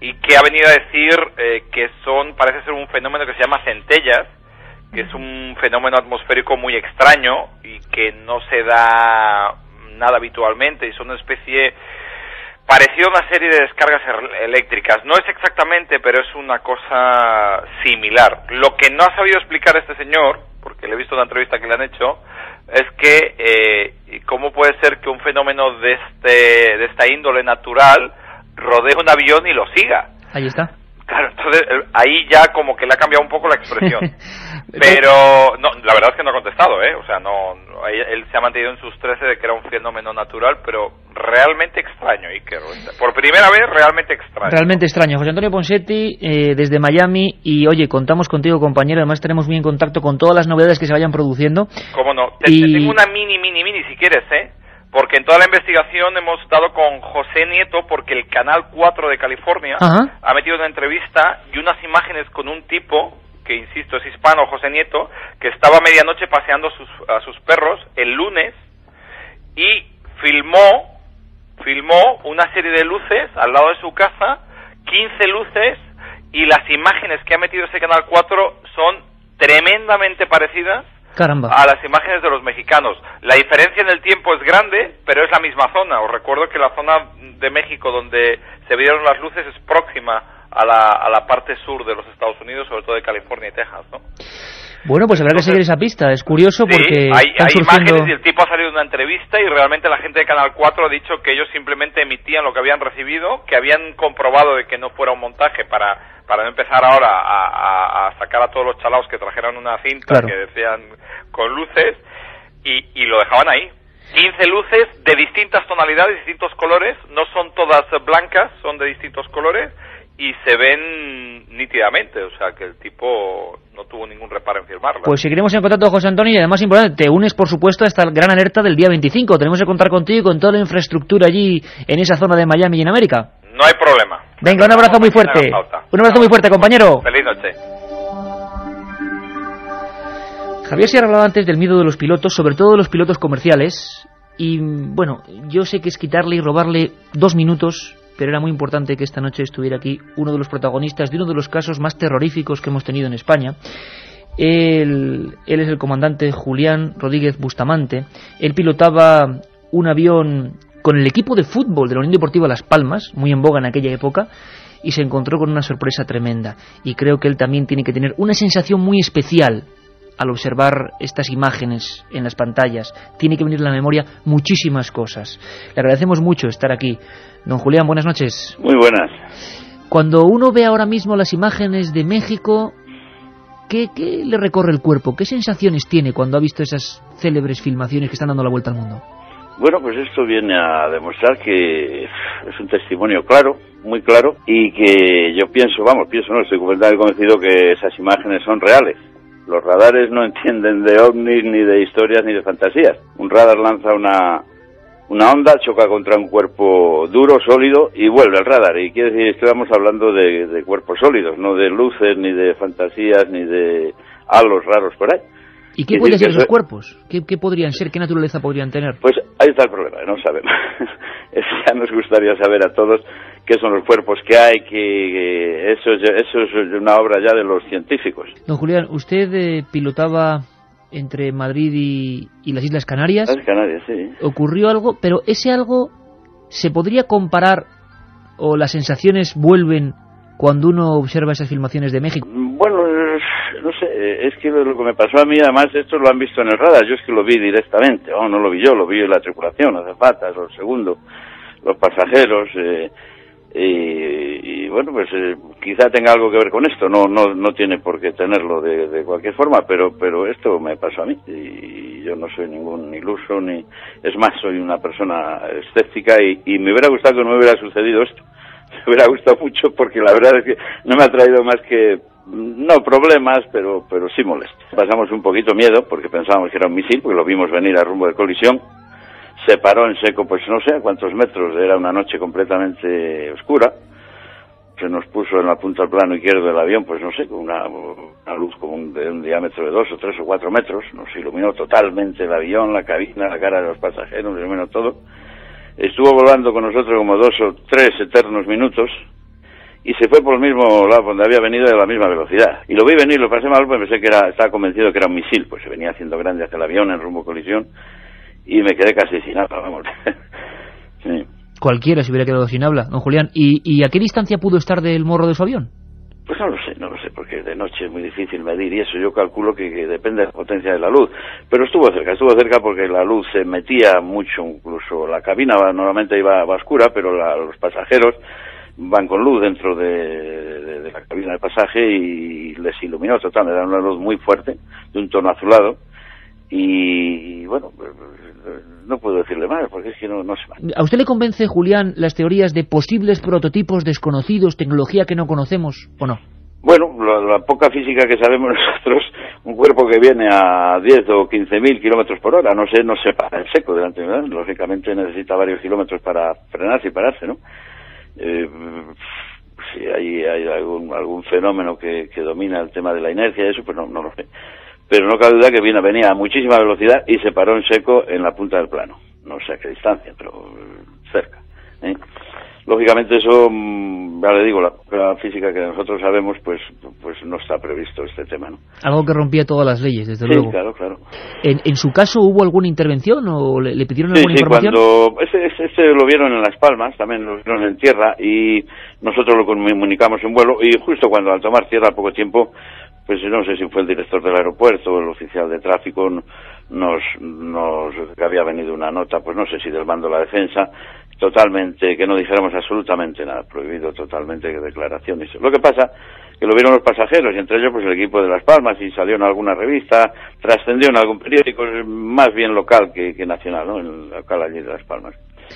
y que ha venido a decir que parece ser un fenómeno que se llama centellas, que es un fenómeno atmosférico muy extraño y que no se da nada habitualmente, y son una especie parecida a una serie de descargas eléctricas. No es exactamente, pero es una cosa similar. Lo que no ha sabido explicar este señor, porque le he visto una entrevista que le han hecho, es que cómo puede ser que un fenómeno de esta índole natural rodee un avión y lo siga. Ahí está. Claro, entonces ahí ya como que le ha cambiado un poco la expresión. Pero no, la verdad es que no ha contestado, o sea, él se ha mantenido en sus 13 de que era un fenómeno natural, pero realmente extraño, Iker. Por primera vez, realmente extraño. Realmente extraño. José Antonio Ponseti, desde Miami, y oye, contamos contigo, compañero, además tenemos muy en contacto con todas las novedades que se vayan produciendo. Cómo no, te tengo una mini, si quieres, porque en toda la investigación hemos dado con José Nieto, porque el Canal 4 de California ha metido una entrevista y unas imágenes con un tipo, que insisto, es hispano, José Nieto, que estaba a medianoche paseando a sus perros el lunes y filmó una serie de luces al lado de su casa, 15 luces, y las imágenes que ha metido ese Canal 4 son tremendamente parecidas a las imágenes de los mexicanos. La diferencia en el tiempo es grande, pero es la misma zona. Os recuerdo que la zona de México donde se vieron las luces es próxima a la parte sur de los Estados Unidos, sobre todo de California y Texas, ¿no? Bueno, pues habrá que seguir esa pista. Es curioso porque hay imágenes y el tipo ha salido de una entrevista y realmente la gente de Canal 4 ha dicho que ellos simplemente emitían lo que habían recibido, que habían comprobado de que no fuera un montaje para no empezar ahora a sacar a todos los chalaos que trajeran una cinta que decían con luces y lo dejaban ahí. 15 luces de distintas tonalidades, distintos colores, no son todas blancas, son de distintos colores y se ven nítidamente, o sea que el tipo no tuvo ningún reparo en firmarla. Pues seguiremos en contacto, José Antonio, y además importante, te unes por supuesto a esta gran alerta del día 25, tenemos que contar contigo y con toda la infraestructura allí en esa zona de Miami y en América. No hay problema. Venga, un abrazo muy fuerte. Un abrazo muy fuerte, compañero. Feliz noche. Javier se ha hablado antes del miedo de los pilotos, sobre todo de los pilotos comerciales, y bueno, yo sé que es quitarle y robarle 2 minutos, pero era muy importante que esta noche estuviera aquí uno de los protagonistas de uno de los casos más terroríficos que hemos tenido en España. Él es el comandante Julián Rodríguez Bustamante. Él pilotaba un avión con el equipo de fútbol de la Unión Deportiva Las Palmas, muy en boga en aquella época, y se encontró con una sorpresa tremenda. Y creo que él también tiene que tener una sensación muy especial al observar estas imágenes en las pantallas. Tiene que venir a la memoria muchísimas cosas. Le agradecemos mucho estar aquí. Don Julián, buenas noches. Muy buenas. Cuando uno ve ahora mismo las imágenes de México, ¿qué le recorre el cuerpo? ¿Qué sensaciones tiene cuando ha visto esas célebres filmaciones que están dando la vuelta al mundo? Bueno, pues esto viene a demostrar que es un testimonio claro, muy claro, y que yo pienso, estoy completamente convencido que esas imágenes son reales. Los radares no entienden de ovnis, ni de historias, ni de fantasías. Un radar lanza una onda, choca contra un cuerpo duro, sólido, y vuelve al radar. Y quiere decir, estamos hablando de cuerpos sólidos, no de luces, ni de fantasías, ni de halos raros por ahí. ¿Y qué podrían ser esos cuerpos? ¿Qué podrían ser? ¿Qué naturaleza podrían tener? Pues ahí está el problema, no sabemos. Ya nos gustaría saber a todos qué son los cuerpos que hay, que eso es una obra ya de los científicos. Don Julián, usted pilotaba entre Madrid y las Islas Canarias. Las Canarias, sí. Ocurrió algo, pero ese algo se podría comparar, o las sensaciones vuelven cuando uno observa esas filmaciones de México. Bueno, no sé, es que lo que me pasó a mí, además, esto lo han visto en el radar, yo es que lo vi directamente, no lo vi yo, lo vi la tripulación, las azafatas, los segundos, los pasajeros, y bueno, pues quizá tenga algo que ver con esto, no tiene por qué tenerlo de cualquier forma, pero esto me pasó a mí, y yo no soy ningún iluso, es más, soy una persona escéptica, y me hubiera gustado que no me hubiera sucedido esto. Me hubiera gustado mucho porque la verdad es que no me ha traído más que, no problemas, pero sí molestia. Pasamos un poquito miedo porque pensábamos que era un misil, porque lo vimos venir a rumbo de colisión. Se paró en seco, pues no sé a cuántos metros, era una noche completamente oscura. Se nos puso en la punta del plano izquierdo del avión, pues no sé, con una luz como de un diámetro de 2 o 3 o 4 metros. Nos iluminó totalmente el avión, la cabina, la cara de los pasajeros, nos iluminó todo. Estuvo volando con nosotros como 2 o 3 eternos minutos y se fue por el mismo lado donde había venido a la misma velocidad. Y lo vi venir, lo pasé mal, pues pensé que estaba convencido que era un misil, pues se venía haciendo grande hacia el avión en rumbo colisión y me quedé casi sin habla, vamos. Sí. Cualquiera se hubiera quedado sin habla, don Julián. ¿Y a qué distancia pudo estar del morro de su avión? Pues no lo sé, porque de noche es muy difícil medir y eso yo calculo que depende de la potencia de la luz. Pero estuvo cerca porque la luz se metía mucho, incluso la cabina normalmente iba oscura, pero los pasajeros van con luz dentro de la cabina de pasaje y les iluminó total, era una luz muy fuerte, de un tono azulado, y bueno, no puedo decirle más, porque es que no sé más. ¿A usted le convence, Julián, las teorías de posibles prototipos desconocidos, tecnología que no conocemos, o no? Bueno, la poca física que sabemos nosotros, un cuerpo que viene a 10 o 15.000 kilómetros por hora, no se para en seco delante de mí, lógicamente necesita varios kilómetros para frenarse y pararse, ¿no? Si hay algún fenómeno que domina el tema de la inercia, eso pues no lo sé. Pero no cabe duda que venía a muchísima velocidad y se paró en seco en la punta del plano. No sé a qué distancia, pero cerca. Lógicamente eso, ya le digo, la física que nosotros sabemos, pues no está previsto este tema, ¿no? Algo que rompía todas las leyes, desde luego. Sí, claro. ¿En su caso hubo alguna intervención o le pidieron alguna información? Sí, cuando lo vieron en Las Palmas, también lo vieron en tierra y nosotros lo comunicamos en vuelo y justo cuando al tomar tierra al poco tiempo, pues no sé si fue el director del aeropuerto o el oficial de tráfico, que había venido una nota, pues no sé si del bando de la defensa, totalmente, que no dijéramos absolutamente nada, prohibido totalmente declaraciones. Lo que pasa que lo vieron los pasajeros y entre ellos pues el equipo de Las Palmas y salió en alguna revista, trascendió en algún periódico, más bien local que nacional, ¿no? En el local allí de Las Palmas.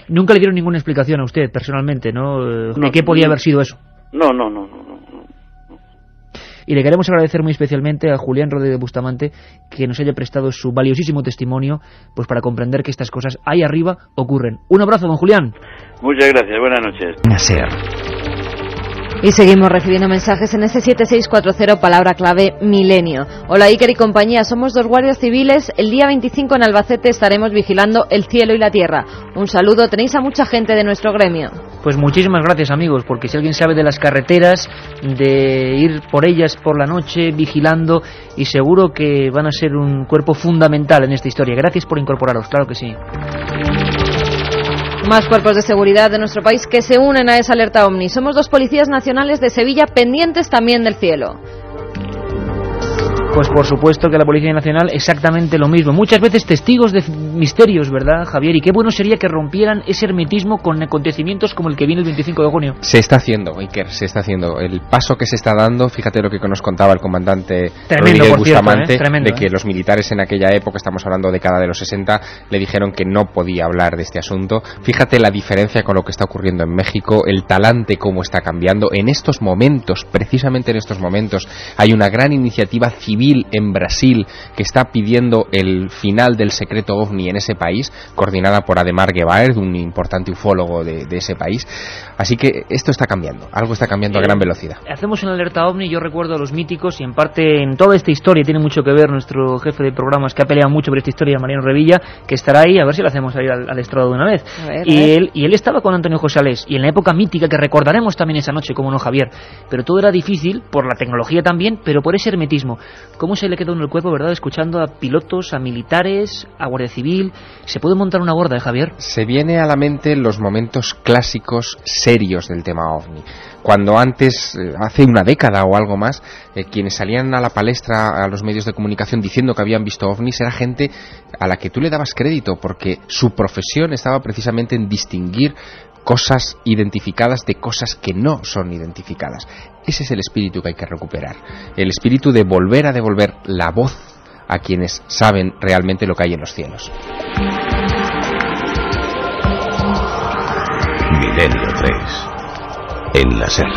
Nunca le dieron ninguna explicación a usted personalmente, ¿no? ¿De qué podía haber sido eso? No. Y le queremos agradecer muy especialmente a Julián Rodríguez de Bustamante que nos haya prestado su valiosísimo testimonio, pues para comprender que estas cosas ahí arriba ocurren. Un abrazo, don Julián. Muchas gracias, buenas noches. Nacer. Y seguimos recibiendo mensajes en ese 7640, palabra clave milenio. Hola Iker y compañía, somos 2 guardias civiles. El día 25 en Albacete estaremos vigilando el cielo y la tierra. Un saludo, tenéis a mucha gente de nuestro gremio. Pues muchísimas gracias, amigos, porque si alguien sabe de las carreteras, de ir por ellas por la noche vigilando, y seguro que van a ser un cuerpo fundamental en esta historia. Gracias por incorporaros, claro que sí. Más cuerpos de seguridad de nuestro país que se unen a esa alerta OVNI. Somos 2 policías nacionales de Sevilla pendientes también del cielo. Pues por supuesto que la Policía Nacional exactamente lo mismo. Muchas veces testigos de misterios, ¿verdad, Javier? Y qué bueno sería que rompieran ese hermetismo con acontecimientos como el que viene el 25 de junio. Se está haciendo, Iker, se está haciendo. El paso que se está dando, fíjate lo que nos contaba el comandante Rodríguez Bustamante, de que los militares en aquella época, estamos hablando de década de los 60, le dijeron que no podía hablar de este asunto. Fíjate la diferencia con lo que está ocurriendo en México, el talante cómo está cambiando. En estos momentos, precisamente en estos momentos, hay una gran iniciativa civil en Brasil que está pidiendo el final del secreto OVNI en ese país, coordinada por Ademar Guevara, un importante ufólogo de ese país. Así que esto está cambiando, algo está cambiando a gran velocidad. Hacemos una alerta OVNI, yo recuerdo a los míticos, y en parte en toda esta historia tiene mucho que ver nuestro jefe de programas que ha peleado mucho por esta historia, Mariano Revilla, que estará ahí, a ver si lo hacemos ahí al estrado de una vez. Y él estaba con Antonio José Alés, y en la época mítica que recordaremos también esa noche, como no, Javier, pero todo era difícil por la tecnología también, pero por ese hermetismo. ¿Cómo se le quedó en el cuerpo, verdad? Escuchando a pilotos, a militares, a Guardia Civil. ¿Se puede montar una borda, Javier? Se viene a la mente los momentos clásicos serios del tema OVNI. Cuando antes, hace una década o algo más, quienes salían a la palestra a los medios de comunicación diciendo que habían visto OVNIs era gente a la que tú le dabas crédito, porque su profesión estaba precisamente en distinguir cosas identificadas de cosas que no son identificadas. Ese es el espíritu que hay que recuperar, el espíritu de volver a devolver la voz a quienes saben realmente lo que hay en los cielos. Milenio 3 en la SER.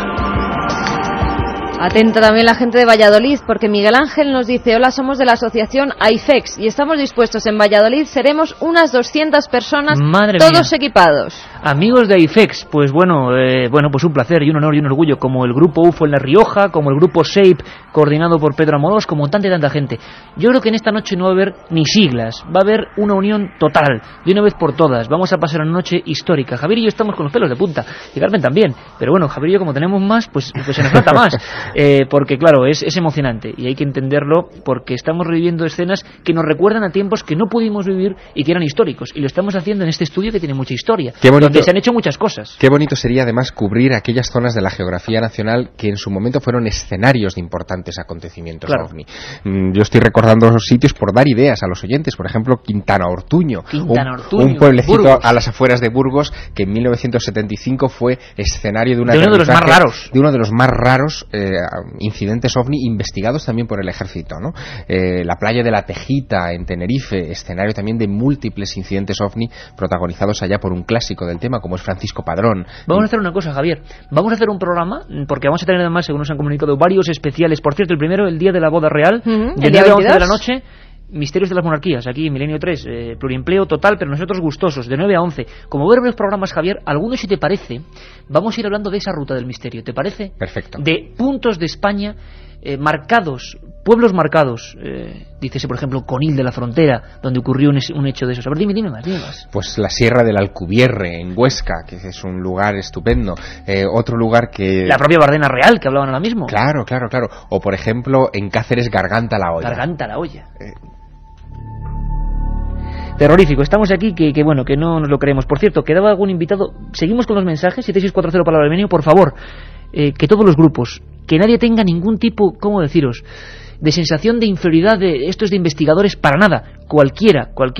Atenta también la gente de Valladolid, porque Miguel Ángel nos dice: hola, somos de la asociación AIFEX y estamos dispuestos en Valladolid, seremos unas 200 personas, Madre todos mía. Equipados. Amigos de AIFEX, pues bueno, pues un placer y un honor y un orgullo, como el grupo UFO en La Rioja, como el grupo SHAPE, coordinado por Pedro Amorós, como tanta y tanta gente. Yo creo que en esta noche no va a haber ni siglas, va a haber una unión total, de una vez por todas. Vamos a pasar una noche histórica. Javier y yo estamos con los pelos de punta, y Carmen también, pero bueno, Javier y yo como tenemos más, pues se nos nota más, porque claro, es emocionante, y hay que entenderlo, porque estamos reviviendo escenas que nos recuerdan a tiempos que no pudimos vivir y que eran históricos, y lo estamos haciendo en este estudio que tiene mucha historia. Qué bonito donde se han hecho muchas cosas. Qué bonito sería además cubrir aquellas zonas de la geografía nacional que en su momento fueron escenarios de importantes acontecimientos OVNI. Yo estoy recordando sitios por dar ideas a los oyentes, por ejemplo Quintana Ortuño, un pueblecito Burgos, a las afueras de Burgos que en 1975 fue escenario de uno de los más raros, incidentes OVNI investigados también por el ejército, ¿no? La playa de la Tejita en Tenerife, escenario también de múltiples incidentes OVNI protagonizados allá por un clásico del tema como es Francisco Padrón. Vamos a hacer una cosa, Javier, vamos a hacer un programa porque vamos a tener además, según nos han comunicado, varios especiales. Por cierto, el primero, el día de la boda real, de 9 a 11 de la noche, Misterios de las Monarquías, aquí en Milenio 3, pluriempleo total, pero nosotros gustosos, de 9 a 11. Como ver los programas, Javier, algunos, si te parece, vamos a ir hablando de esa ruta del misterio, ¿te parece? Perfecto. De puntos de España marcados, pueblos marcados, dícese por ejemplo Conil de la Frontera, donde ocurrió un hecho de esos. A ver, dime más. Pues la Sierra del Alcubierre en Huesca, que es un lugar estupendo. Otro lugar que... La propia Bardena Real, que hablaban ahora mismo. Claro. O por ejemplo en Cáceres, Garganta la Olla. Terrorífico, estamos aquí que no nos lo creemos. Por cierto, quedaba algún invitado. Seguimos con los mensajes, 7640 para el Milenio, por favor, que todos los grupos, que nadie tenga ningún tipo, ¿cómo deciros?, de sensación de inferioridad de estos de investigadores, para nada. Cualquier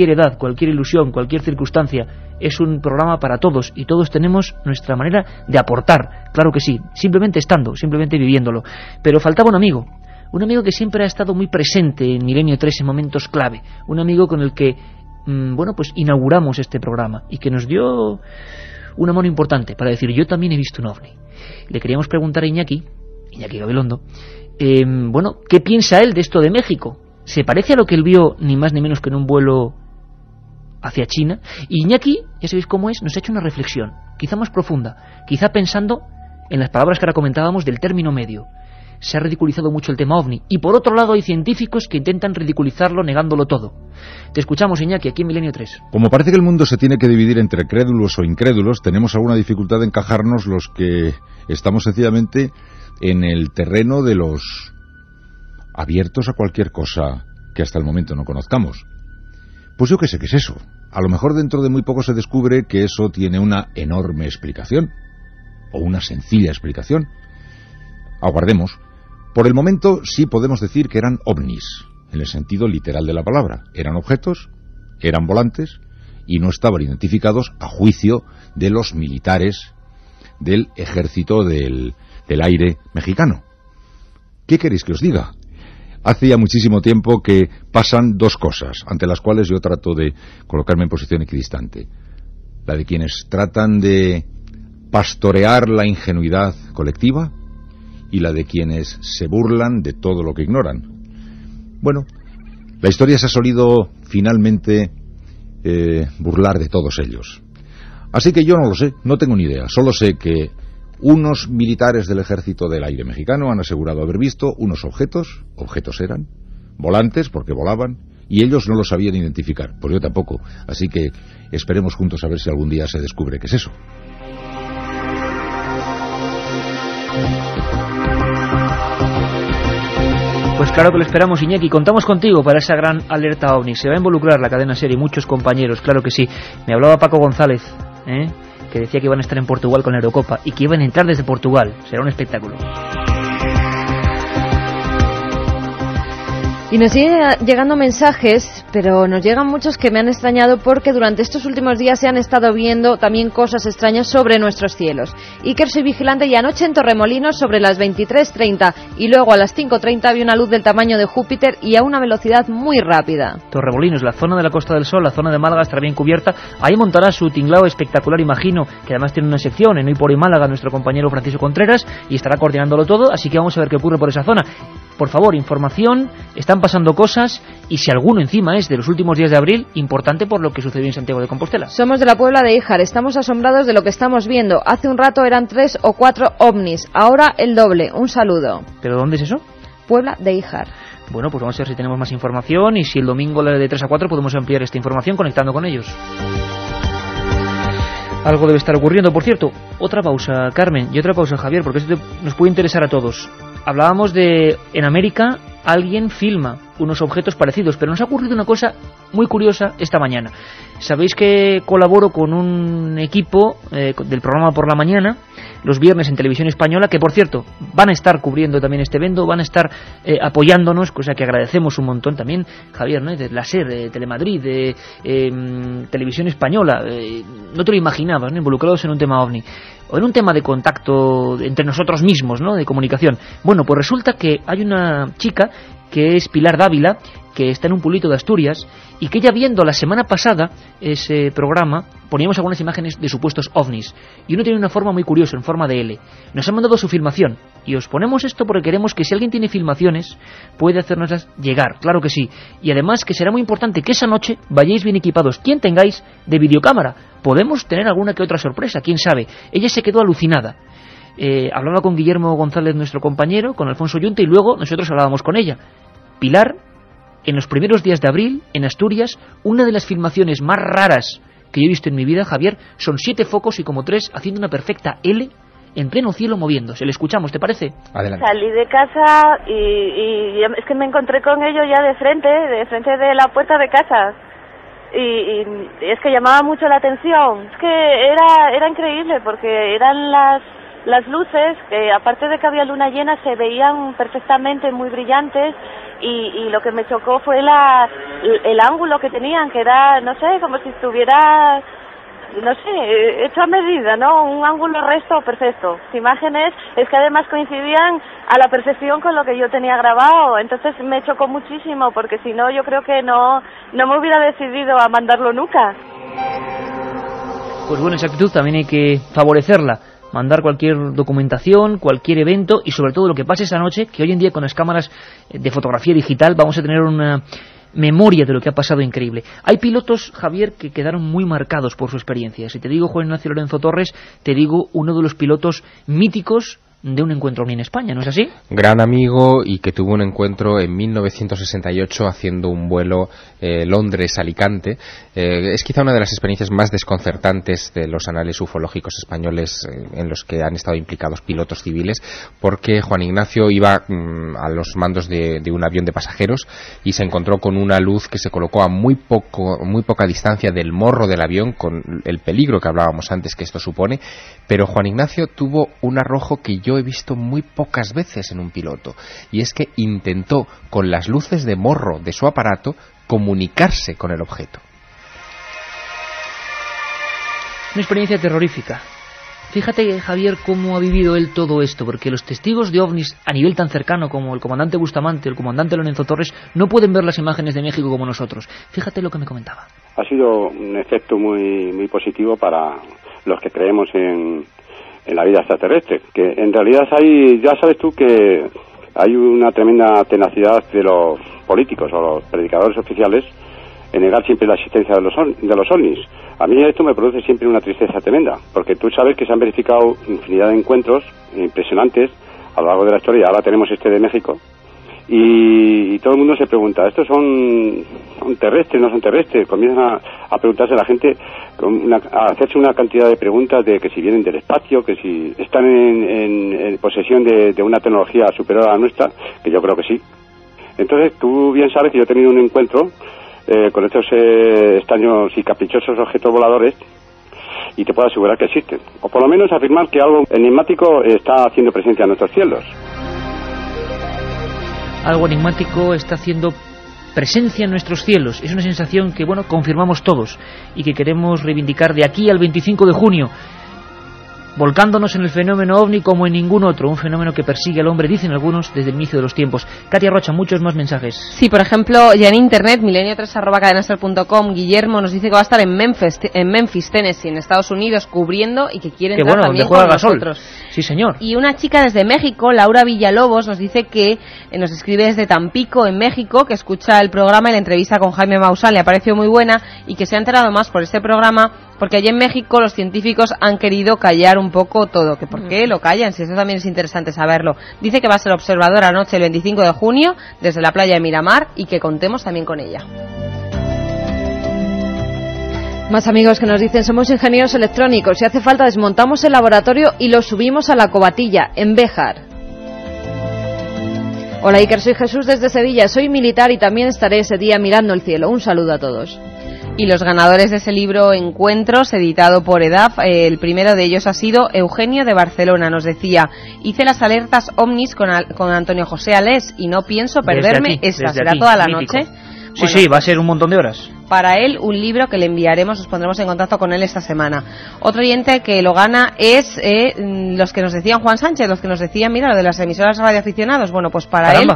edad, cualquier ilusión, cualquier circunstancia, es un programa para todos y todos tenemos nuestra manera de aportar, claro que sí, simplemente estando, simplemente viviéndolo. Pero faltaba un amigo que siempre ha estado muy presente en Milenio 3 en momentos clave, un amigo con el que pues inauguramos este programa y que nos dio una mano importante para decir: yo también he visto un OVNI. Le queríamos preguntar a Iñaki Gabilondo, ¿qué piensa él de esto de México? ¿Se parece a lo que él vio ni más ni menos que en un vuelo hacia China? Y Iñaki, ya sabéis cómo es, nos ha hecho una reflexión, quizá más profunda, quizá pensando en las palabras que ahora comentábamos del término medio. Se ha ridiculizado mucho el tema OVNI, y por otro lado hay científicos que intentan ridiculizarlo negándolo todo. Te escuchamos, Iñaki, aquí en Milenio 3. Como parece que el mundo se tiene que dividir entre crédulos o incrédulos, tenemos alguna dificultad de encajarnos los que estamos sencillamente en el terreno de los abiertos a cualquier cosa que hasta el momento no conozcamos. Pues yo qué sé qué es eso. A lo mejor dentro de muy poco se descubre que eso tiene una enorme explicación, o una sencilla explicación. Aguardemos. Por el momento sí podemos decir que eran ovnis, en el sentido literal de la palabra. Eran objetos, eran volantes y no estaban identificados a juicio de los militares del ejército del aire mexicano. ¿Qué queréis que os diga? Hace ya muchísimo tiempo que pasan dos cosas, ante las cuales yo trato de colocarme en posición equidistante. La de quienes tratan de pastorear la ingenuidad colectiva y la de quienes se burlan de todo lo que ignoran. Bueno, la historia se ha solido finalmente burlar de todos ellos. Así que yo no lo sé, no tengo ni idea. Solo sé que unos militares del Ejército del Aire mexicano han asegurado haber visto unos objetos eran, volantes porque volaban, y ellos no los sabían identificar, pues yo tampoco. Así que esperemos juntos a ver si algún día se descubre qué es eso. Pues claro que lo esperamos, Iñaki. Contamos contigo para esa gran alerta OVNI. Se va a involucrar la cadena SER y muchos compañeros, claro que sí. Me hablaba Paco González, que decía que iban a estar en Portugal con la Eurocopa y que iban a entrar desde Portugal. Será un espectáculo. Y nos siguen llegando mensajes, pero nos llegan muchos que me han extrañado porque durante estos últimos días se han estado viendo también cosas extrañas sobre nuestros cielos. Iker, soy vigilante, y anoche en Torremolinos sobre las 23:30 y luego a las 5:30 vi una luz del tamaño de Júpiter y a una velocidad muy rápida. Torremolinos, la zona de la Costa del Sol, la zona de Málaga estará bien cubierta. Ahí montará su tinglao espectacular, imagino, que además tiene una sección en Hoy por Hoy Málaga, nuestro compañero Francisco Contreras, y estará coordinándolo todo, así que vamos a ver qué ocurre por esa zona. Por favor, información, están pasando cosas, y si alguno encima es de los últimos días de abril, importante por lo que sucedió en Santiago de Compostela. Somos de la Puebla de Híjar, estamos asombrados de lo que estamos viendo. Hace un rato eran 3 o 4 ovnis, ahora el doble. Un saludo. ¿Pero dónde es eso? Puebla de Híjar. Bueno, pues vamos a ver si tenemos más información, y si el domingo de 3 a 4 podemos ampliar esta información conectando con ellos. Algo debe estar ocurriendo. Por cierto, otra pausa, Carmen, y otra pausa, Javier, porque esto nos puede interesar a todos. Hablábamos de, en América, alguien filma unos objetos parecidos, pero nos ha ocurrido una cosa muy curiosa esta mañana. Sabéis que colaboro con un equipo del programa Por la Mañana, los viernes en Televisión Española, que por cierto van a estar cubriendo también este evento, van a estar apoyándonos, cosa que agradecemos un montón también, Javier, ¿no? De la SER, de Telemadrid, de Televisión Española, no te lo imaginabas, ¿no? Involucrados en un tema OVNI, o en un tema de contacto entre nosotros mismos, ¿no? De comunicación. Bueno, pues resulta que hay una chica que es Pilar Dávila, que está en un pueblito de Asturias, y que ella, viendo la semana pasada ese programa, poníamos algunas imágenes de supuestos ovnis, y uno tiene una forma muy curiosa, en forma de L. Nos ha mandado su filmación, y os ponemos esto porque queremos que si alguien tiene filmaciones, puede hacérnoslas llegar, claro que sí, y además que será muy importante que esa noche vayáis bien equipados, quien tengáis de videocámara. Podemos tener alguna que otra sorpresa, quién sabe. Ella se quedó alucinada. Hablaba con Guillermo González, nuestro compañero, con Alfonso Yunte, y luego nosotros hablábamos con ella. Pilar, en los primeros días de abril, en Asturias, una de las filmaciones más raras que yo he visto en mi vida, Javier, son 7 focos y como 3 haciendo una perfecta L en pleno cielo moviéndose. Le escuchamos, ¿te parece? Adelante. Salí de casa y es que me encontré con ellos ya de frente de la puerta de casa. Y es que llamaba mucho la atención. Es que era increíble porque eran las luces, que aparte de que había luna llena, se veían perfectamente muy brillantes, y lo que me chocó fue el ángulo que tenían, que era, no sé, como si estuviera, no sé, hecho a medida, ¿no? Un ángulo recto perfecto. Las imágenes es que además coincidían a la perfección con lo que yo tenía grabado, entonces me chocó muchísimo, porque si no yo creo que no me hubiera decidido a mandarlo nunca. Pues bueno, esa actitud también hay que favorecerla. Mandar cualquier documentación, cualquier evento, y sobre todo lo que pase esa noche, que hoy en día con las cámaras de fotografía digital vamos a tener una memoria de lo que ha pasado increíble. Hay pilotos, Javier, que quedaron muy marcados por su experiencia. Si te digo Juan Ignacio Lorenzo Torres, te digo uno de los pilotos míticos de un encuentro OVNI en España, ¿no es así? Gran amigo, y que tuvo un encuentro en 1968 haciendo un vuelo Londres-Alicante. Es quizá una de las experiencias más desconcertantes de los anales ufológicos españoles en los que han estado implicados pilotos civiles, porque Juan Ignacio iba a los mandos de un avión de pasajeros y se encontró con una luz que se colocó a muy poca distancia del morro del avión, con el peligro que hablábamos antes que esto supone, pero Juan Ignacio tuvo un arrojo que yo he visto muy pocas veces en un piloto, y es que intentó, con las luces de morro de su aparato, comunicarse con el objeto. Una experiencia terrorífica. Fíjate, Javier, cómo ha vivido él todo esto, porque los testigos de ovnis a nivel tan cercano como el comandante Bustamante, el comandante Lorenzo Torres, no pueden ver las imágenes de México como nosotros. Fíjate lo que me comentaba. Ha sido un efecto muy positivo para los que creemos en la vida extraterrestre, que en realidad ya sabes tú que hay una tremenda tenacidad de los políticos o los predicadores oficiales en negar siempre la existencia de los ovnis. A mí esto me produce siempre una tristeza tremenda, porque tú sabes que se han verificado infinidad de encuentros impresionantes a lo largo de la historia. Ahora tenemos este de México, y todo el mundo se pregunta, ¿estos son terrestres, no son terrestres? Comienzan a preguntarse la gente, a hacerse una cantidad de preguntas de que si vienen del espacio, que si están en posesión de una tecnología superior a la nuestra, que yo creo que sí. Entonces, tú bien sabes que yo he tenido un encuentro con estos extraños y caprichosos objetos voladores, y te puedo asegurar que existen, o por lo menos afirmar que algo enigmático está haciendo presencia en nuestros cielos. Algo enigmático está haciendo presencia en nuestros cielos. Es una sensación que, bueno, confirmamos todos y que queremos reivindicar de aquí al 25 de junio, volcándonos en el fenómeno OVNI como en ningún otro, un fenómeno que persigue al hombre, dicen algunos, desde el inicio de los tiempos. Katia Rocha, muchos más mensajes. Sí, por ejemplo, ya en internet, milenio3@cadenaser.com, Guillermo nos dice que va a estar en Memphis, Tennessee, en Estados Unidos, cubriendo, y que quiere entrar también con nosotros. Sí, señor. Y una chica desde México, Laura Villalobos, nos dice que nos escribe desde Tampico, en México, que escucha el programa y la entrevista con Jaime Maussan, le ha parecido muy buena, y que se ha enterado más por este programa porque allí en México los científicos han querido callar un poco todo. ¿Que por qué lo callan? Si eso también es interesante saberlo. Dice que va a ser observadora anoche el 25 de junio desde la playa de Miramar, y que contemos también con ella. Más amigos que nos dicen: somos ingenieros electrónicos, si hace falta desmontamos el laboratorio y lo subimos a la Covatilla, en Béjar. Hola Iker, soy Jesús desde Sevilla, soy militar y también estaré ese día mirando el cielo. Un saludo a todos. Y los ganadores de ese libro Encuentros, editado por EDAF, el primero de ellos ha sido Eugenio de Barcelona. Nos decía: hice las alertas ovnis con Antonio José Alés y no pienso perderme esta. ¿Será toda la noche? Sí, bueno, sí, va a ser un montón de horas. Para él, un libro que le enviaremos, os pondremos en contacto con él esta semana. Otro oyente que lo gana es los que nos decían Juan Sánchez, los que nos decían, mira, lo de las emisoras radioaficionados. Bueno, pues para él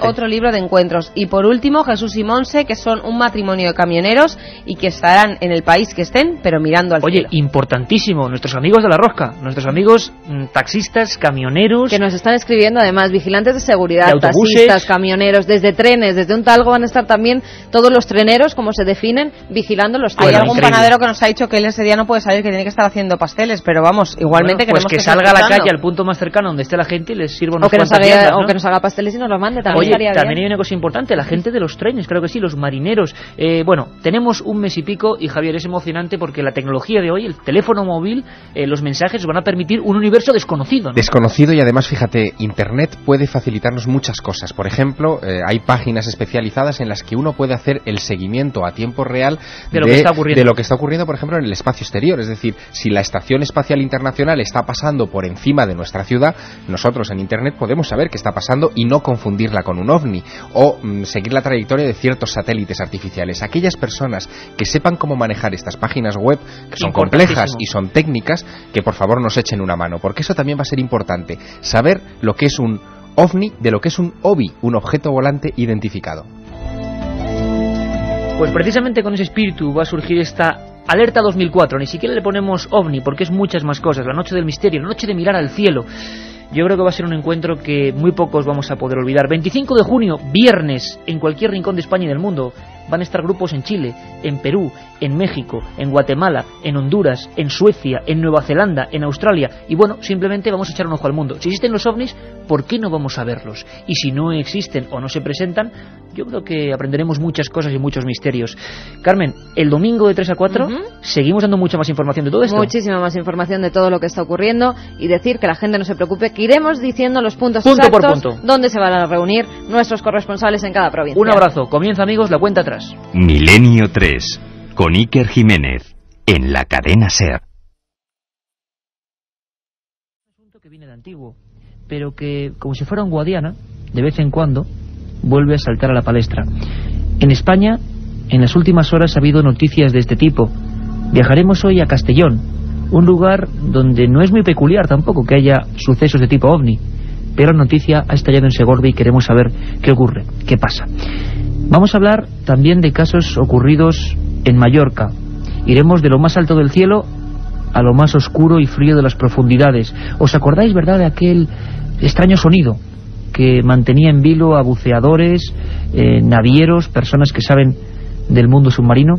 otro libro de encuentros. Y por último, Jesús y Monse, que son un matrimonio de camioneros y que estarán en el país que estén, pero mirando al cielo. Oye, importantísimo, nuestros amigos de La Rosca, nuestros amigos taxistas, camioneros. Que nos están escribiendo además, vigilantes de seguridad, de taxistas, camioneros, desde trenes, desde un talgo van a estar también todos los treneros, como se definen, vigilando los trenes. Hay algún panadero que nos ha dicho que él ese día no puede salir, que tiene que estar haciendo pasteles, pero vamos, igualmente queremos que salga a la calle al punto más cercano donde esté la gente y les sirva unos cuantas mierdas, ¿no? O que nos haga pasteles y nos los mande, también. Oye, estaría también bien. hay una cosa importante, la gente de los trenes, creo que sí, los marineros. Bueno, tenemos un mes y pico y Javier, es emocionante porque la tecnología de hoy, el teléfono móvil, los mensajes van a permitir un universo desconocido, ¿no? Desconocido, y además, fíjate, Internet puede facilitarnos muchas cosas. Por ejemplo, hay páginas especializadas en las que uno puede hacer el seguimiento a tiempo real de lo que está ocurriendo, por ejemplo, en el espacio exterior. Es decir, si la Estación Espacial Internacional está pasando por encima de nuestra ciudad, nosotros en Internet podemos saber qué está pasando y no confundirla con un ovni, o seguir la trayectoria de ciertos satélites artificiales. Aquellas personas que sepan cómo manejar estas páginas web, que son complejas y son técnicas, que por favor nos echen una mano, porque eso también va a ser importante, saber lo que es un ovni de lo que es un OVI, un objeto volante identificado. Pues precisamente con ese espíritu va a surgir esta Alerta 2004. Ni siquiera le ponemos ovni porque es muchas más cosas. La noche del misterio, la noche de mirar al cielo. Yo creo que va a ser un encuentro que muy pocos vamos a poder olvidar. 25 de junio, viernes, en cualquier rincón de España y del mundo. Van a estar grupos en Chile, en Perú, en México, en Guatemala, en Honduras, en Suecia, en Nueva Zelanda, en Australia. Y bueno, simplemente vamos a echar un ojo al mundo. Si existen los ovnis, ¿por qué no vamos a verlos? Y si no existen o no se presentan, yo creo que aprenderemos muchas cosas y muchos misterios. Carmen, el domingo de 3 a 4 seguimos dando mucha más información de todo esto. Muchísima más información de todo lo que está ocurriendo, y decir que la gente no se preocupe, que iremos diciendo los puntos punto exactos por punto, donde se van a reunir nuestros corresponsales en cada provincia. Un abrazo. Comienza, amigos, la cuenta atrás. Milenio 3, con Iker Jiménez, en la cadena SER. Un asunto que viene de antiguo, pero que, como si fuera un Guadiana, de vez en cuando vuelve a saltar a la palestra. En España, en las últimas horas ha habido noticias de este tipo. Viajaremos hoy a Castellón, un lugar donde no es muy peculiar tampoco que haya sucesos de tipo ovni, pero la noticia ha estallado en Segorbe y queremos saber qué ocurre, qué pasa. Vamos a hablar también de casos ocurridos en Mallorca. Iremos de lo más alto del cielo a lo más oscuro y frío de las profundidades. ¿Os acordáis, verdad, de aquel extraño sonido que mantenía en vilo a buceadores, navieros, personas que saben del mundo submarino?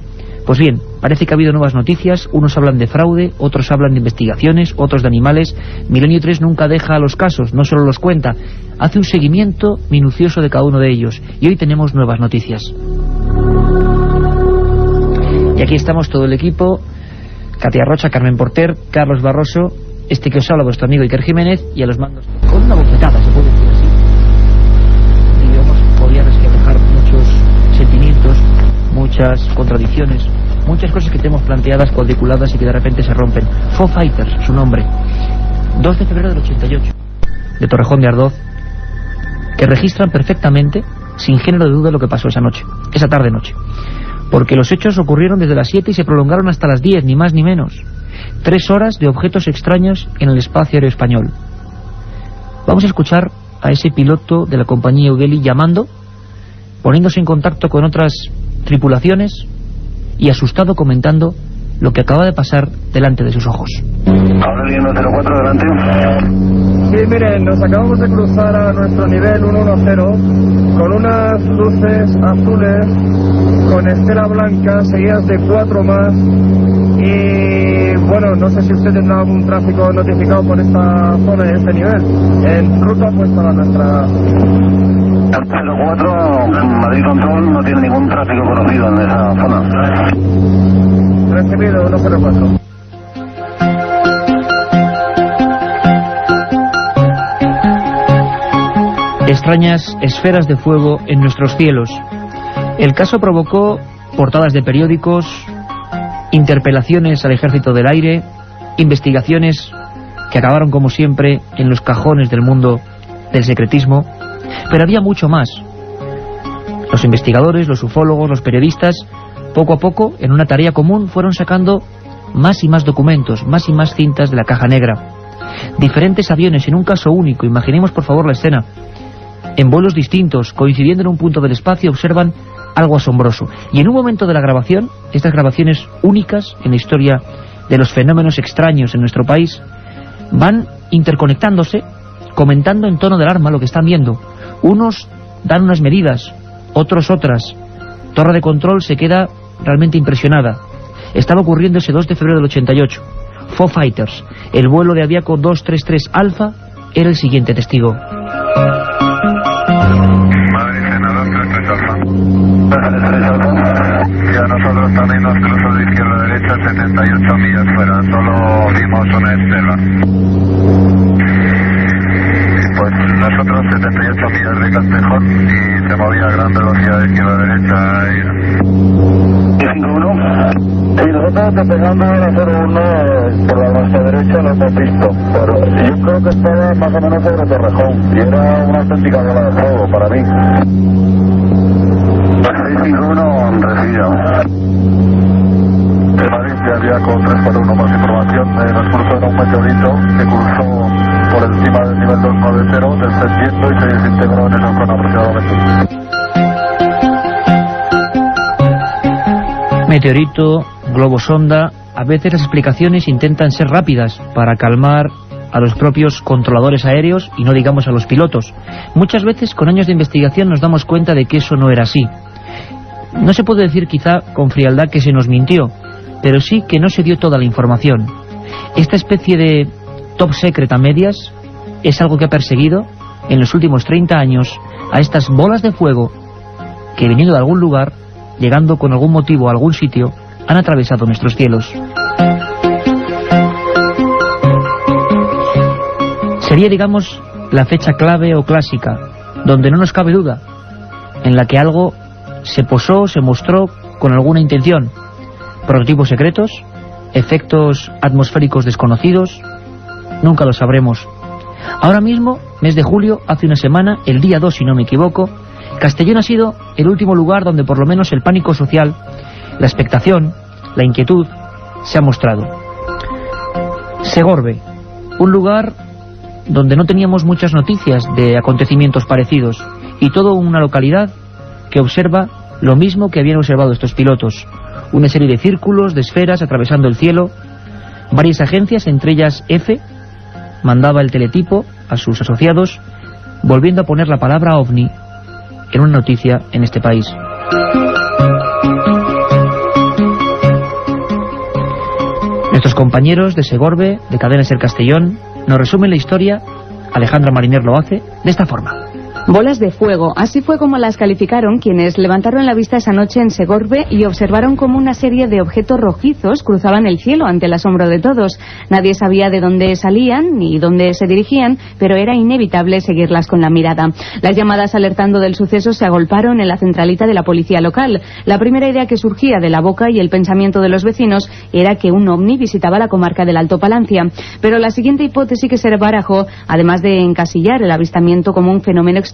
Pues bien, parece que ha habido nuevas noticias. Unos hablan de fraude, otros hablan de investigaciones, otros de animales. Milenio 3 nunca deja a los casos, no solo los cuenta, hace un seguimiento minucioso de cada uno de ellos. Y hoy tenemos nuevas noticias. Y aquí estamos todo el equipo: Katia Rocha, Carmen Porter, Carlos Barroso, este que os habla, vuestro amigo Iker Jiménez, y a los mandos con una bofetada, se puede decir así. Y digamos, podía reflejar muchos sentimientos, muchas contradicciones, muchas cosas que tenemos planteadas, cuadriculadas y que de repente se rompen. Foo Fighters, su nombre. 2 de febrero del 88, de Torrejón de Ardoz, que registran perfectamente, sin género de duda, lo que pasó esa noche, esa tarde-noche. Porque los hechos ocurrieron desde las 7 y se prolongaron hasta las 10, ni más ni menos. 3 horas de objetos extraños en el espacio aéreo español. Vamos a escuchar a ese piloto de la compañía Eudeli llamando, poniéndose en contacto con otras tripulaciones y asustado comentando lo que acaba de pasar delante de sus ojos. Aurelio 104, delante. Sí, miren, nos acabamos de cruzar a nuestro nivel 110 con unas luces azules con estela blanca seguidas de 4 más, y bueno, no sé si usted tendrá algún tráfico notificado por esta zona y este nivel en ruta opuesta a la nuestra. 04, Madrid Control, no tiene ningún tráfico conocido en esa zona. Recibido, 104. extrañas esferas de fuego en nuestros cielos. El caso provocó portadas de periódicos, interpelaciones al Ejército del Aire, investigaciones que acabaron como siempre en los cajones del mundo del secretismo, pero había mucho más. Los investigadores, los ufólogos, los periodistas, poco a poco, en una tarea común, fueron sacando más y más documentos, más y más cintas de la caja negra. Diferentes aviones en un caso único, imaginemos por favor la escena. En vuelos distintos, coincidiendo en un punto del espacio, observan algo asombroso. Y en un momento de la grabación, estas grabaciones únicas en la historia de los fenómenos extraños en nuestro país, van interconectándose, comentando en tono de alarma lo que están viendo. Unos dan unas medidas, otros otras. Torre de control se queda realmente impresionada. Estaba ocurriendo ese 2 de febrero del 88. Foo Fighters, el vuelo de Aviaco 233 Alfa, era el siguiente testigo. Y a nosotros también nos cruzó de izquierda a derecha 78 millas fuera, solo vimos una estela. Pues nosotros 78 millas de Castejón y se movía a gran velocidad de izquierda a derecha. Sí, nosotros despegando a la 01 por la nuestra derecha lo hemos visto, pero yo creo que estaba más o menos sobre Torrejón y era una auténtica bola de fuego para mí. 651 recibido. De Madrid ya había con 341 más información, nos cruzó en un meteorito que cruzó por encima del nivel 290, descendiendo y se desintegró en el océano aproximadamente. Meteorito, globo sonda, a veces las explicaciones intentan ser rápidas para calmar a los propios controladores aéreos y no digamos a los pilotos. Muchas veces con años de investigación nos damos cuenta de que eso no era así. No se puede decir quizá con frialdad que se nos mintió, pero sí que no se dio toda la información. Esta especie de top secret a medias es algo que ha perseguido en los últimos 30 años a estas bolas de fuego que viniendo de algún lugar, llegando con algún motivo a algún sitio, han atravesado nuestros cielos. Sería, digamos, la fecha clave o clásica, donde no nos cabe duda, en la que algo se posó, se mostró con alguna intención. Prototipos secretos, efectos atmosféricos desconocidos, nunca lo sabremos. Ahora mismo, mes de julio, hace una semana, el día 2 si no me equivoco, Castellón ha sido el último lugar donde por lo menos el pánico social, la expectación, la inquietud, se ha mostrado. Segorbe, un lugar donde no teníamos muchas noticias de acontecimientos parecidos, y todo una localidad que observa lo mismo que habían observado estos pilotos, una serie de círculos, de esferas atravesando el cielo. Varias agencias, entre ellas EFE, mandaba el teletipo a sus asociados, volviendo a poner la palabra OVNI en una noticia en este país. Nuestros compañeros de Segorbe, de Cadena SER Castellón, nos resumen la historia. Alejandra Mariner lo hace de esta forma. Bolas de fuego, así fue como las calificaron quienes levantaron la vista esa noche en Segorbe y observaron cómo una serie de objetos rojizos cruzaban el cielo ante el asombro de todos. Nadie sabía de dónde salían ni dónde se dirigían, pero era inevitable seguirlas con la mirada. Las llamadas alertando del suceso se agolparon en la centralita de la policía local. La primera idea que surgía de la boca y el pensamiento de los vecinos era que un ovni visitaba la comarca del Alto Palancia. Pero la siguiente hipótesis que se barajó, además de encasillar el avistamiento como un fenómeno extraño,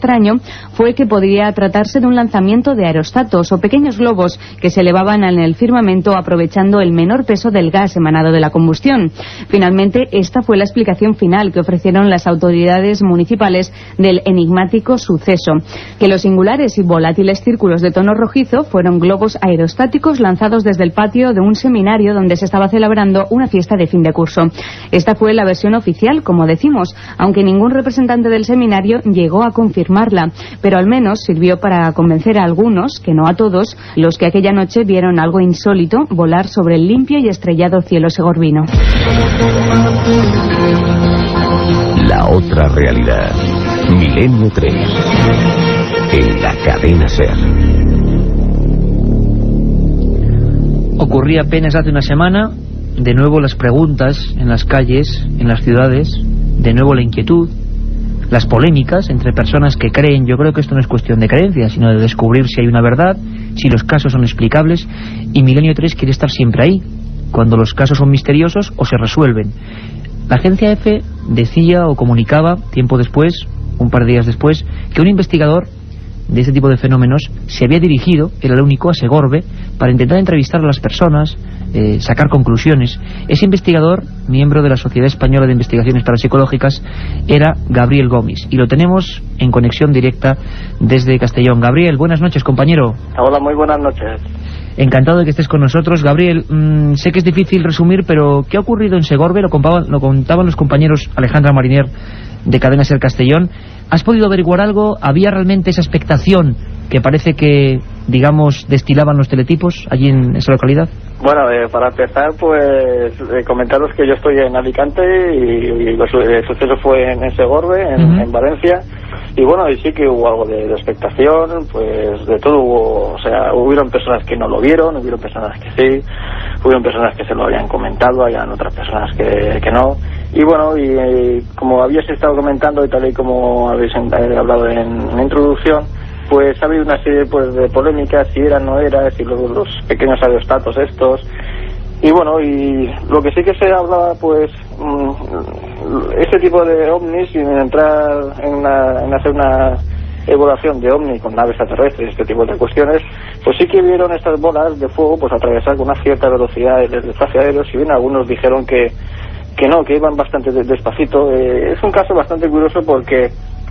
fue que podría tratarse de un lanzamiento de aerostatos o pequeños globos que se elevaban en el firmamento aprovechando el menor peso del gas emanado de la combustión. Finalmente, esta fue la explicación final que ofrecieron las autoridades municipales del enigmático suceso, que los singulares y volátiles círculos de tono rojizo fueron globos aerostáticos lanzados desde el patio de un seminario donde se estaba celebrando una fiesta de fin de curso. Esta fue la versión oficial, como decimos, aunque ningún representante del seminario llegó a confirmarla, pero al menos sirvió para convencer a algunos, que no a todos, los que aquella noche vieron algo insólito volar sobre el limpio y estrellado cielo segorbino. La otra realidad. Milenio 3. En la cadena SER. Ocurría apenas hace una semana, de nuevo las preguntas en las calles, en las ciudades, de nuevo la inquietud. las polémicas entre personas que creen. Yo creo que esto no es cuestión de creencia, sino de descubrir si hay una verdad, si los casos son explicables, y Milenio 3 quiere estar siempre ahí, cuando los casos son misteriosos o se resuelven. La agencia EFE decía o comunicaba tiempo después, un par de días después, que un investigador de este tipo de fenómenos se había dirigido, era el único, a Segorbe para intentar entrevistar a las personas, sacar conclusiones. Ese investigador, miembro de la Sociedad Española de Investigaciones Parapsicológicas, era Gabriel Gomis, y lo tenemos en conexión directa desde Castellón. Gabriel, buenas noches, compañero. Hola, muy buenas noches. Encantado de que estés con nosotros. Gabriel, sé que es difícil resumir, pero ¿qué ha ocurrido en Segorbe? Lo contaban los compañeros Alejandra Mariner de Cadena SER Castellón. ¿Has podido averiguar algo? ¿Había realmente esa expectación que parece que, digamos, destilaban los teletipos allí en esa localidad? Bueno, para empezar, pues comentaros que yo estoy en Alicante y el suceso fue en Segorbe, en Valencia. Y bueno, y sí que hubo algo de expectación, pues de todo hubo. O sea, hubieron personas que no lo vieron, hubieron personas que sí, hubieron personas que se lo habían comentado, habían otras personas que no. Y bueno, y como habías estado comentando y tal y como habéis hablado en la introducción, pues ha habido una serie pues de polémicas, si era, no era, si los pequeños aerostatos estos. Y bueno, y lo que sí que se hablaba, pues este tipo de ovnis, sin entrar en hacer una evaluación de ovni con naves extraterrestres, este tipo de cuestiones, pues sí que vieron estas bolas de fuego pues atravesar con una cierta velocidad el espacio aéreo. Si bien algunos dijeron que no, que iban bastante despacito. Es un caso bastante curioso porque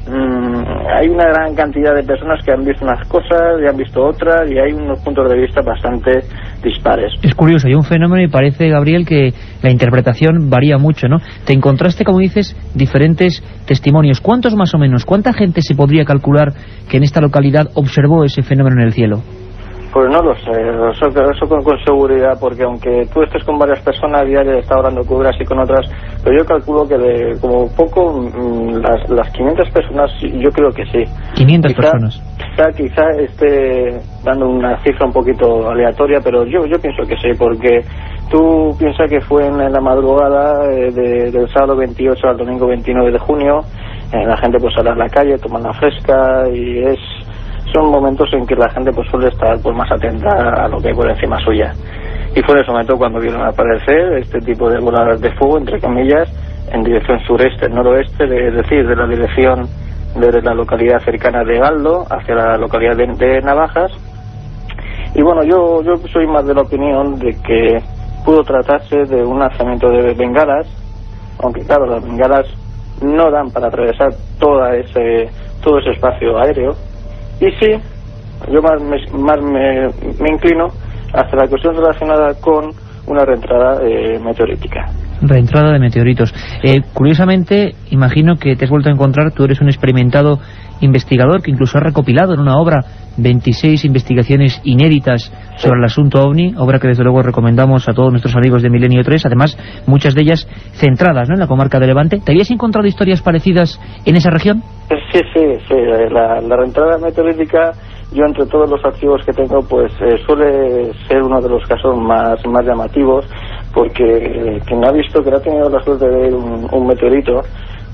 hay una gran cantidad de personas que han visto unas cosas y han visto otras, y hay unos puntos de vista bastante dispares. Es curioso, hay un fenómeno y parece, Gabriel, que la interpretación varía mucho, ¿no? Te encontraste, como dices, diferentes testimonios. ¿Cuántos más o menos? ¿Cuánta gente se podría calcular que en esta localidad observó ese fenómeno en el cielo? Pues no lo sé, eso con seguridad, porque aunque tú estés con varias personas diarias, estás hablando con unas y con otras, pero yo calculo que de como poco las 500 personas, yo creo que sí. 500 personas. Quizá esté dando una cifra un poquito aleatoria, pero yo pienso que sí, porque tú piensas que fue en la madrugada del sábado 28 al domingo 29 de junio, la gente pues sale a la calle, toma la fresca, y son momentos en que la gente pues suele estar pues más atenta a lo que hay por encima suya. Y fue en ese momento cuando vieron aparecer este tipo de bolas de fuego, entre comillas, en dirección sureste-noroeste, es decir, de la dirección de la localidad cercana de Galdo hacia la localidad de Navajas. Y bueno, yo soy más de la opinión de que pudo tratarse de un lanzamiento de bengalas, aunque claro, las bengalas no dan para atravesar todo ese espacio aéreo. Y sí, yo más me inclino hacia la cuestión relacionada con una reentrada meteorítica. Reentrada de meteoritos. Curiosamente, imagino que te has vuelto a encontrar, tú eres un experimentado investigador que incluso has recopilado en una obra 26 investigaciones inéditas sobre el asunto OVNI, obra que desde luego recomendamos a todos nuestros amigos de Milenio 3, además muchas de ellas centradas, ¿no?, en la comarca de Levante. ¿Te habías encontrado historias parecidas en esa región? Sí, la reentrada meteorítica, yo entre todos los archivos que tengo, pues suele ser uno de los casos más llamativos, porque quien ha visto, que ha tenido la suerte de ver un meteorito,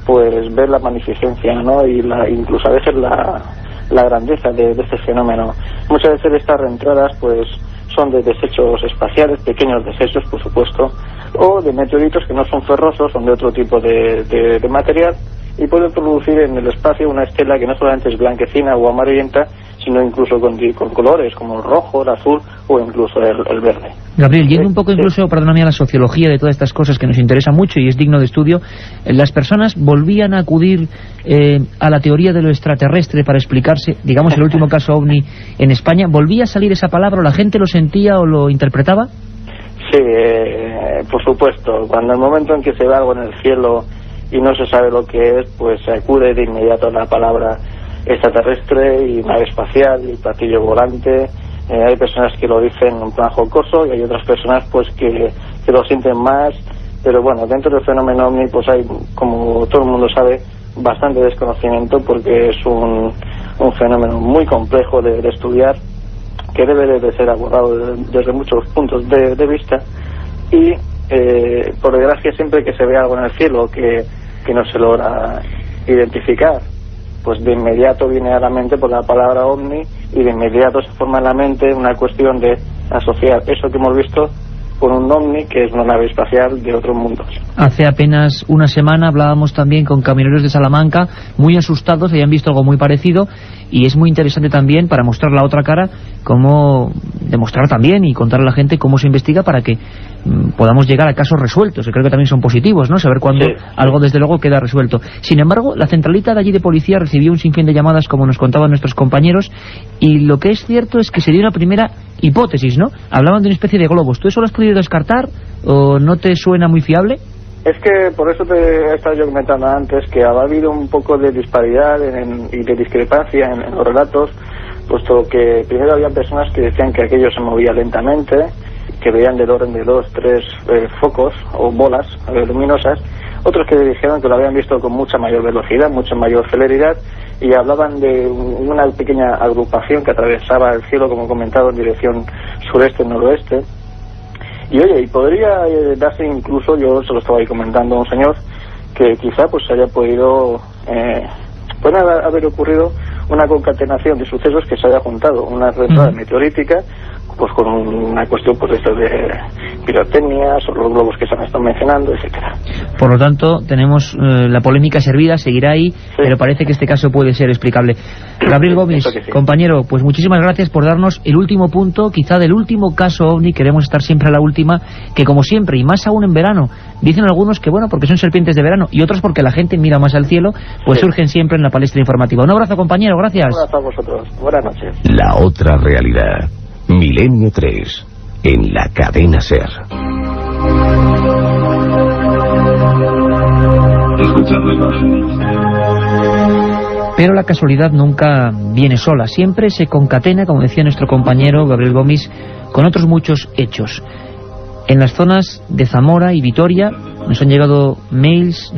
pues ver la magnificencia, ¿no?, y incluso a veces la grandeza de este fenómeno. Muchas veces estas reentradas pues son de desechos espaciales, pequeños desechos por supuesto, o de meteoritos que no son ferrosos, son de otro tipo de material, y pueden producir en el espacio una estela que no solamente es blanquecina o amarillenta, sino incluso con colores como el rojo, el azul o incluso el verde. Gabriel, yendo un poco incluso, perdóname, a la sociología de todas estas cosas que nos interesa mucho y es digno de estudio, las personas volvían a acudir a la teoría de lo extraterrestre para explicarse, digamos, el último caso OVNI en España, ¿volvía a salir esa palabra o la gente lo sentía o lo interpretaba? Sí, por supuesto. Cuando el momento en que se ve algo en el cielo y no se sabe lo que es, pues se acude de inmediato a la palabra extraterrestre y nave espacial y platillo volante. Hay personas que lo dicen en plan jocoso y hay otras personas pues que lo sienten más, pero bueno, dentro del fenómeno OVNI pues hay, como todo el mundo sabe, bastante desconocimiento, porque es un fenómeno muy complejo de estudiar, que debe de ser abordado desde muchos puntos de vista, y por desgracia siempre que se ve algo en el cielo que no se logra identificar, pues de inmediato viene a la mente por la palabra ovni y de inmediato se forma en la mente una cuestión de asociar eso que hemos visto con un ovni, que es una nave espacial de otros mundos. Hace apenas una semana hablábamos también con camioneros de Salamanca, muy asustados, habían visto algo muy parecido, y es muy interesante también, para mostrar la otra cara, cómo demostrar también y contar a la gente cómo se investiga para que podamos llegar a casos resueltos, que creo que también son positivos, ¿no? Saber cuándo algo desde luego queda resuelto. Sin embargo, la centralita de allí de policía recibió un sinfín de llamadas, como nos contaban nuestros compañeros, y lo que es cierto es que se dio una primera hipótesis, ¿no? Hablaban de una especie de globos. ¿Tú eso lo has podido descartar o no te suena muy fiable? Es que por eso te he estado yo comentando antes que ha habido un poco de disparidad y de discrepancia en los relatos, puesto que primero había personas que decían que aquello se movía lentamente, que veían del orden de 2, 3 focos o bolas luminosas, otros que dijeron que lo habían visto con mucha mayor velocidad, mucha mayor celeridad, y hablaban de una pequeña agrupación que atravesaba el cielo, como he comentado, en dirección sureste-noroeste. Y oye, y podría darse incluso, yo se lo estaba ahí comentando a un señor, que quizá pues haya podido, puede haber ocurrido una concatenación de sucesos que se haya juntado, una retrada meteorítica, pues con una cuestión pues esto de pirotecnias o los globos que se han estado mencionando, etcétera. Por lo tanto, tenemos la polémica servida, seguirá ahí, pero parece que este caso puede ser explicable. Gabriel Gómez, compañero, pues muchísimas gracias por darnos el último punto, quizá del último caso OVNI. Queremos estar siempre a la última, que como siempre, y más aún en verano, dicen algunos que bueno, porque son serpientes de verano, y otros porque la gente mira más al cielo, pues surgen siempre en la palestra informativa. Un abrazo, compañero, gracias. Un abrazo a vosotros, buenas noches. La otra realidad. Milenio 3, en la cadena SER. Pero la casualidad nunca viene sola, siempre se concatena, como decía nuestro compañero Gabriel Gómez, con otros muchos hechos. En las zonas de Zamora y Vitoria nos han llegado mails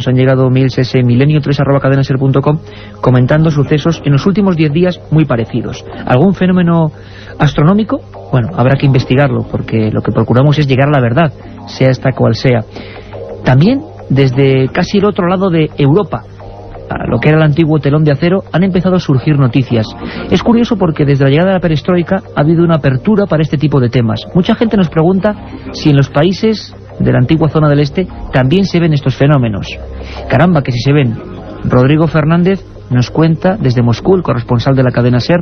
ese milenio3@cadenaser.com comentando sucesos en los últimos 10 días muy parecidos. ¿Algún fenómeno astronómico? Bueno, habrá que investigarlo, porque lo que procuramos es llegar a la verdad, sea esta cual sea. También desde casi el otro lado de Europa, a lo que era el antiguo telón de acero, han empezado a surgir noticias. Es curioso porque desde la llegada de la perestroika ha habido una apertura para este tipo de temas. Mucha gente nos pregunta si en los países de la antigua zona del este también se ven estos fenómenos. Caramba, que si se ven. Rodrigo Fernández nos cuenta desde Moscú, el corresponsal de la cadena SER,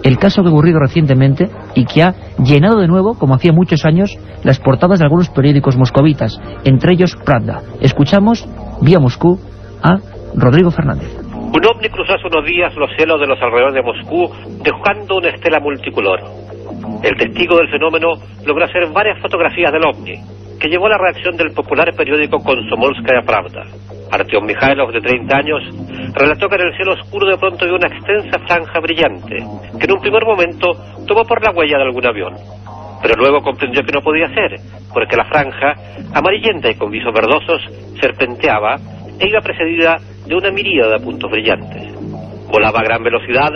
el caso que ha ocurrido recientemente y que ha llenado de nuevo, como hacía muchos años, las portadas de algunos periódicos moscovitas, entre ellos Pravda. Escuchamos, vía Moscú, a Rodrigo Fernández. Un ovni cruzó hace unos días los cielos de los alrededores de Moscú, dejando una estela multicolor. El testigo del fenómeno logró hacer varias fotografías del ovni, que llevó a la reacción del popular periódico Komsomolskaya Pravda. Artyom Mikhailov, de 30 años, relató que en el cielo oscuro de pronto vio una extensa franja brillante, que en un primer momento tomó por la huella de algún avión. Pero luego comprendió que no podía ser, porque la franja, amarillenta y con visos verdosos, serpenteaba e iba precedida de una miríada de puntos brillantes. Volaba a gran velocidad,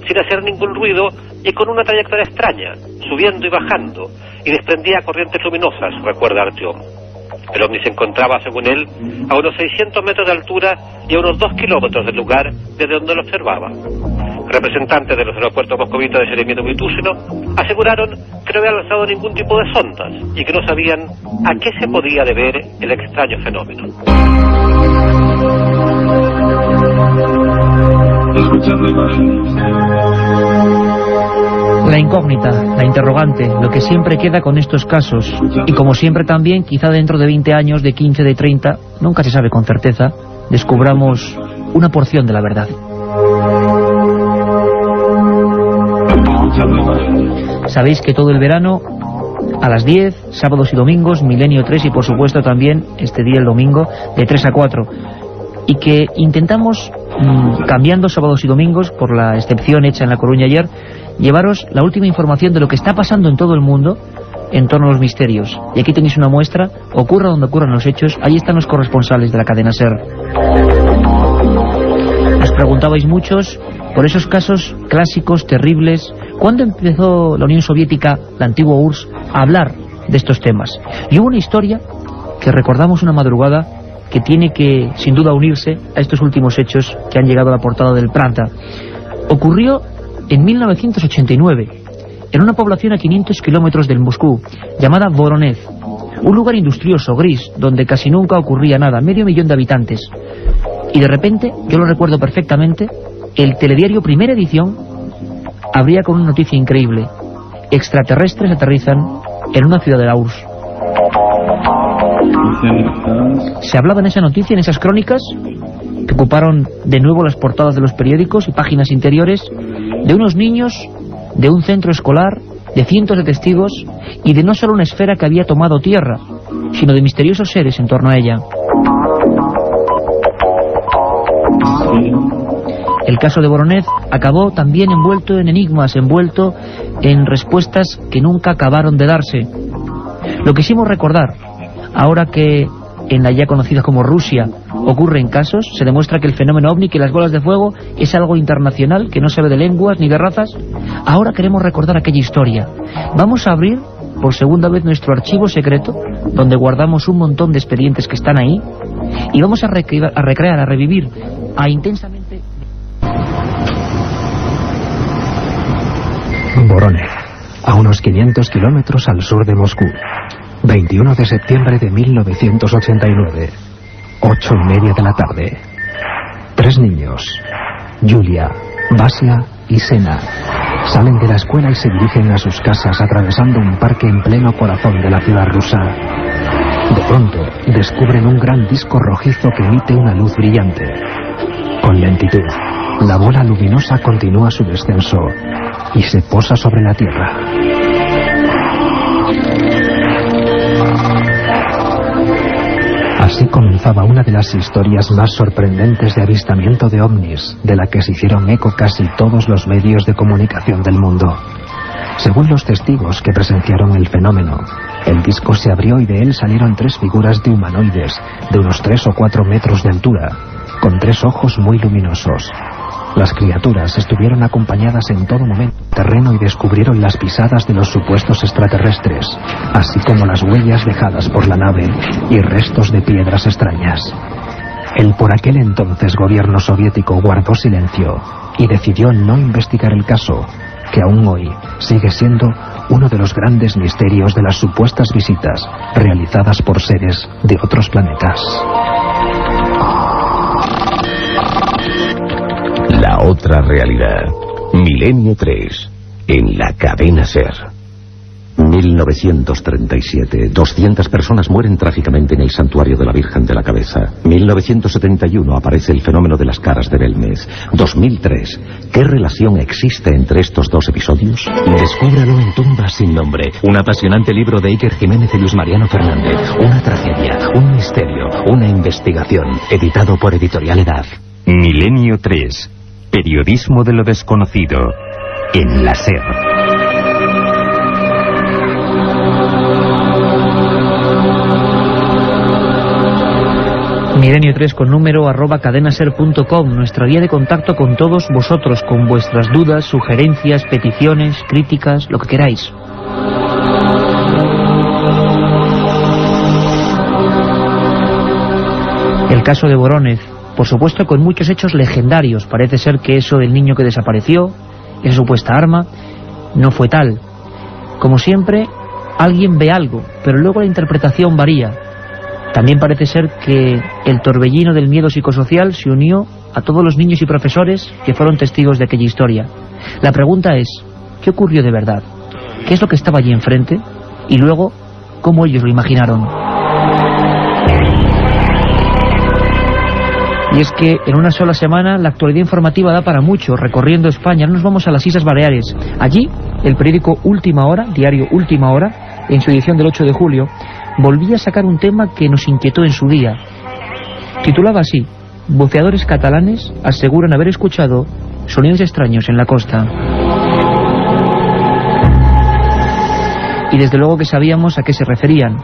sin hacer ningún ruido y con una trayectoria extraña, subiendo y bajando, y desprendía corrientes luminosas, recuerda Artyom. El ovni se encontraba, según él, a unos 600 metros de altura y a unos 2 kilómetros del lugar desde donde lo observaba. Representantes de los aeropuertos moscovitas de Sheremetyevo y Tushino aseguraron que no habían lanzado ningún tipo de sondas y que no sabían a qué se podía deber el extraño fenómeno. Escuchando imágenes. La incógnita, la interrogante, lo que siempre queda con estos casos. Y como siempre también, quizá dentro de 20 años, de 15, de 30, nunca se sabe con certeza, descubramos una porción de la verdad. Sabéis que todo el verano, a las 10, sábados y domingos, Milenio 3 y por supuesto también este día el domingo, de 3 a 4. Y que intentamos, cambiando sábados y domingos, por la excepción hecha en La Coruña ayer, llevaros la última información de lo que está pasando en todo el mundo en torno a los misterios. Y aquí tenéis una muestra, ocurra donde ocurran los hechos, ahí están los corresponsales de la cadena SER. Os preguntabais muchos por esos casos clásicos, terribles. ¿Cuándo empezó la Unión Soviética, la antigua URSS, a hablar de estos temas? Y hubo una historia que recordamos una madrugada que tiene que, sin duda, unirse a estos últimos hechos que han llegado a la portada del Pravda. Ocurrió en 1989, en una población a 500 kilómetros del Moscú, llamada Voronezh, un lugar industrioso, gris, donde casi nunca ocurría nada, 500.000 de habitantes. Y de repente, yo lo recuerdo perfectamente, el telediario Primera Edición abría con una noticia increíble: extraterrestres aterrizan en una ciudad de la URSS. Se hablaba en esa noticia, en esas crónicas, que ocuparon de nuevo las portadas de los periódicos y páginas interiores, de unos niños, de un centro escolar, de cientos de testigos y de no solo una esfera que había tomado tierra, sino de misteriosos seres en torno a ella. El caso de Voronezh acabó también envuelto en enigmas, envuelto en respuestas que nunca acabaron de darse. Lo quisimos recordar, ahora que en la ya conocida como Rusia ocurren casos, se demuestra que el fenómeno ovni, que las bolas de fuego, es algo internacional, que no se ve de lenguas ni de razas. Ahora queremos recordar aquella historia. Vamos a abrir por segunda vez nuestro archivo secreto, donde guardamos un montón de expedientes que están ahí, y vamos a recrear, a revivir, a intensamente... Voronezh, a unos 500 kilómetros al sur de Moscú. 21 de septiembre de 1989, 8:30 de la tarde. 3 niños, Yulia, Vasya y Sena, salen de la escuela y se dirigen a sus casas atravesando un parque en pleno corazón de la ciudad rusa. De pronto, descubren un gran disco rojizo que emite una luz brillante. Con lentitud, la bola luminosa continúa su descenso y se posa sobre la Tierra. Así comenzaba una de las historias más sorprendentes de avistamiento de ovnis, de la que se hicieron eco casi todos los medios de comunicación del mundo. Según los testigos que presenciaron el fenómeno, el disco se abrió y de él salieron 3 figuras de humanoides de unos 3 o 4 metros de altura, con 3 ojos muy luminosos. Las criaturas estuvieron acompañadas en todo momento del terreno y descubrieron las pisadas de los supuestos extraterrestres, así como las huellas dejadas por la nave y restos de piedras extrañas. El por aquel entonces gobierno soviético guardó silencio y decidió no investigar el caso, que aún hoy sigue siendo uno de los grandes misterios de las supuestas visitas realizadas por seres de otros planetas. La otra realidad. Milenio 3. En la cadena SER. 1937. 200 personas mueren trágicamente en el santuario de la Virgen de la Cabeza. 1971. Aparece el fenómeno de las caras de Belmez. 2003. ¿Qué relación existe entre estos dos episodios? Descúbralo en Tumbas sin nombre. Un apasionante libro de Iker Jiménez y Luis Mariano Fernández. Una tragedia, un misterio, una investigación. Editado por Editorial Edad. Milenio 3. Periodismo de lo desconocido. En la SER. Milenio 3 con número @cadenaser.com, nuestra vía de contacto con todos vosotros, con vuestras dudas, sugerencias, peticiones, críticas, lo que queráis. El caso de Voronezh, por supuesto con muchos hechos legendarios. Parece ser que eso del niño que desapareció, esa supuesta arma, no fue tal. Como siempre, alguien ve algo, pero luego la interpretación varía. También parece ser que el torbellino del miedo psicosocial se unió a todos los niños y profesores que fueron testigos de aquella historia. La pregunta es, ¿qué ocurrió de verdad? ¿Qué es lo que estaba allí enfrente? Y luego, ¿cómo ellos lo imaginaron? Y es que en una sola semana la actualidad informativa da para mucho, recorriendo España. Nos vamos a las Islas Baleares. Allí, el periódico Última Hora, diario Última Hora, en su edición del 8 de julio, volvía a sacar un tema que nos inquietó en su día. Titulaba así: buceadores catalanes aseguran haber escuchado sonidos extraños en la costa. Y desde luego que sabíamos a qué se referían.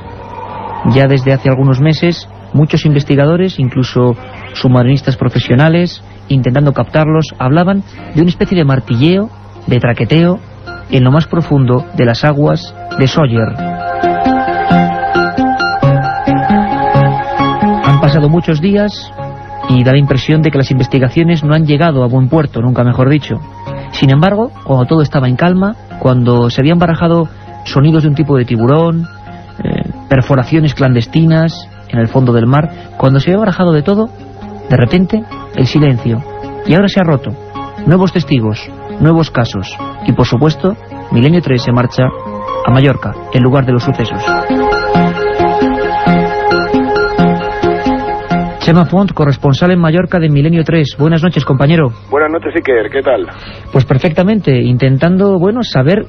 Ya desde hace algunos meses, muchos investigadores, incluso submarinistas profesionales, intentando captarlos, hablaban de una especie de martilleo, de traqueteo, en lo más profundo de las aguas de Sawyer. Han pasado muchos días y da la impresión de que las investigaciones no han llegado a buen puerto, nunca mejor dicho. Sin embargo, cuando todo estaba en calma, cuando se habían barajado sonidos de un tipo de tiburón, perforaciones clandestinas en el fondo del mar, cuando se había barajado de todo, de repente, el silencio. Y ahora se ha roto. Nuevos testigos, nuevos casos. Y por supuesto, Milenio 3 se marcha a Mallorca, el lugar de los sucesos. Chema Font, corresponsal en Mallorca de Milenio 3. Buenas noches, compañero. Buenas noches, Iker. ¿Qué tal? Pues perfectamente, intentando, saber,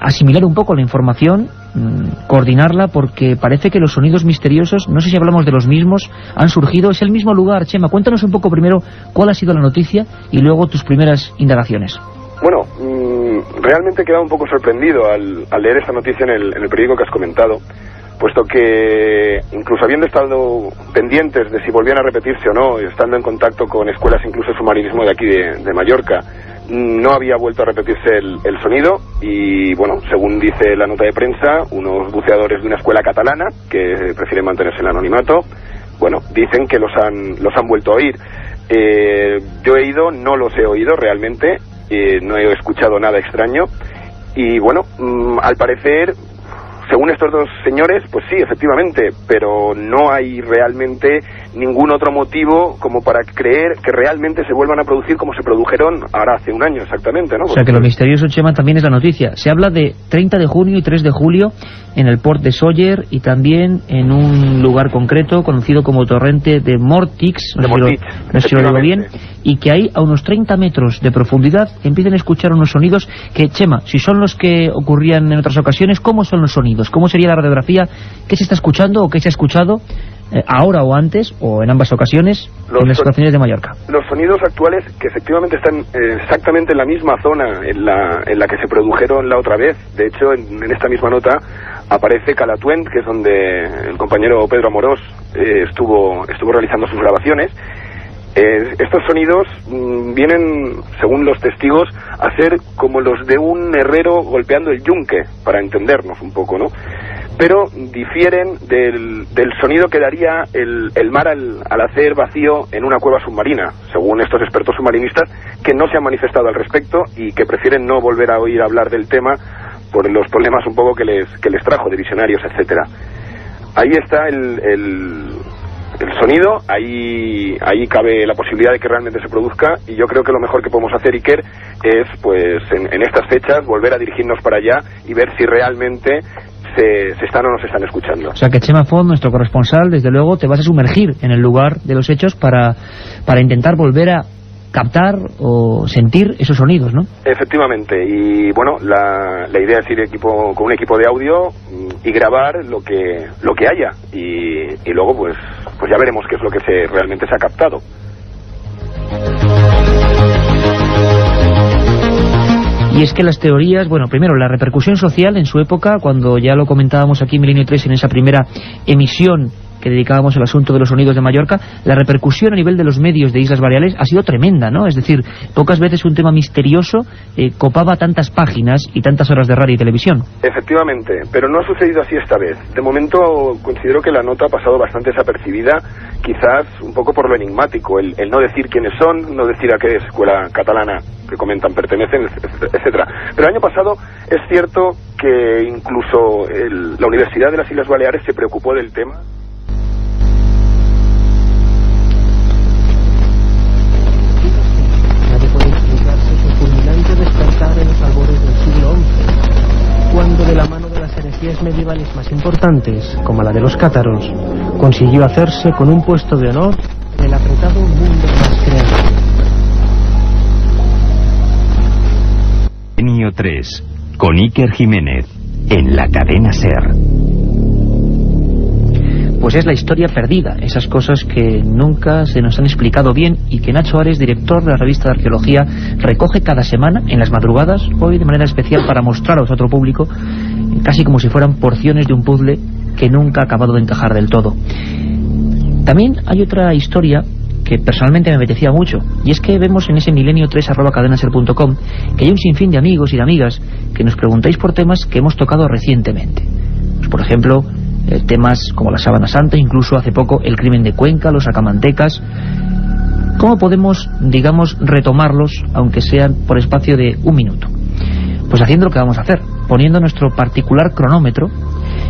asimilar un poco la información, coordinarla, porque parece que los sonidos misteriosos, no sé si hablamos de los mismos, han surgido. Es el mismo lugar. Chema, cuéntanos un poco primero cuál ha sido la noticia y luego tus primeras indagaciones. Bueno, realmente he quedado un poco sorprendido al leer esta noticia en el periódico que has comentado, puesto que incluso habiendo estado pendientes de si volvían a repetirse o no, estando en contacto con escuelas incluso de submarinismo de aquí de Mallorca, no había vuelto a repetirse el sonido. Y bueno, según dice la nota de prensa, unos buceadores de una escuela catalana que prefieren mantenerse en el anonimato, bueno, dicen que los han vuelto a oír. Yo he ido, no los he oído realmente, no he escuchado nada extraño. Y bueno, al parecer, según estos dos señores, pues sí, efectivamente, pero no hay realmente ningún otro motivo como para creer que realmente se vuelvan a producir como se produjeron ahora hace un año exactamente, ¿no? O sea que lo misterioso, Chema, también es la noticia. Se habla de 30 de junio y 3 de julio en el port de Sóller y también en un lugar concreto conocido como Torrente de Mortix, no sé si lo digo bien, y que ahí a unos 30 metros de profundidad empiezan a escuchar unos sonidos que, Chema, si son los que ocurrían en otras ocasiones, ¿cómo son los sonidos? ¿Cómo sería la radiografía? ¿Qué se está escuchando o qué se ha escuchado ahora o antes, o en ambas ocasiones, en las estaciones de Mallorca? Los sonidos actuales, que efectivamente están exactamente en la misma zona en la que se produjeron la otra vez. De hecho, en esta misma nota aparece Calatuent, que es donde el compañero Pedro Amorós estuvo realizando sus grabaciones. Estos sonidos vienen, según los testigos, a ser como los de un herrero golpeando el yunque, para entendernos un poco, ¿no? Pero difieren del sonido que daría el mar al hacer vacío en una cueva submarina, según estos expertos submarinistas, que no se han manifestado al respecto y que prefieren no volver a oír hablar del tema por los problemas un poco que les trajo de visionarios, etcétera. Ahí está el sonido, ahí cabe la posibilidad de que realmente se produzca, y yo creo que lo mejor que podemos hacer, Iker, es pues en estas fechas volver a dirigirnos para allá y ver si realmente se están o no se están escuchando. O sea que Chema Font, nuestro corresponsal, desde luego te vas a sumergir en el lugar de los hechos para intentar volver a captar o sentir esos sonidos, ¿no? Efectivamente, y bueno, la idea es ir con un equipo de audio y grabar lo que haya, y luego pues ya veremos qué es lo que realmente se ha captado. Y es que las teorías, bueno, primero la repercusión social en su época, cuando ya lo comentábamos aquí en Milenio 3 en esa primera emisión que dedicábamos al asunto de los sonidos de Mallorca, la repercusión a nivel de los medios de Islas Baleares ha sido tremenda, ¿no? Es decir, pocas veces un tema misterioso copaba tantas páginas y tantas horas de radio y televisión. Efectivamente, pero no ha sucedido así esta vez. De momento considero que la nota ha pasado bastante desapercibida, quizás un poco por lo enigmático, el no decir quiénes son, no decir a qué escuela catalana que comentan pertenecen, etcétera. Pero el año pasado es cierto que incluso la Universidad de las Islas Baleares se preocupó del tema. En los albores del siglo XI, cuando de la mano de las herejías medievales más importantes, como la de los cátaros, consiguió hacerse con un puesto de honor en el apretado mundo más creado. Milenio 3, con Iker Jiménez, en la cadena SER. Pues es la historia perdida, esas cosas que nunca se nos han explicado bien y que Nacho Ares, director de la revista de arqueología, recoge cada semana en las madrugadas, hoy de manera especial para mostraros a otro público, casi como si fueran porciones de un puzzle que nunca ha acabado de encajar del todo. También hay otra historia que personalmente me apetecía mucho, y es que vemos en ese milenio3@cadenaser.com que hay un sinfín de amigos y de amigas que nos preguntáis por temas que hemos tocado recientemente. Pues, por ejemplo, temas como la Sábana Santa, incluso hace poco el crimen de Cuenca, los sacamantecas. ¿Cómo podemos, digamos, retomarlos, aunque sean por espacio de un minuto? Pues haciendo lo que vamos a hacer, poniendo nuestro particular cronómetro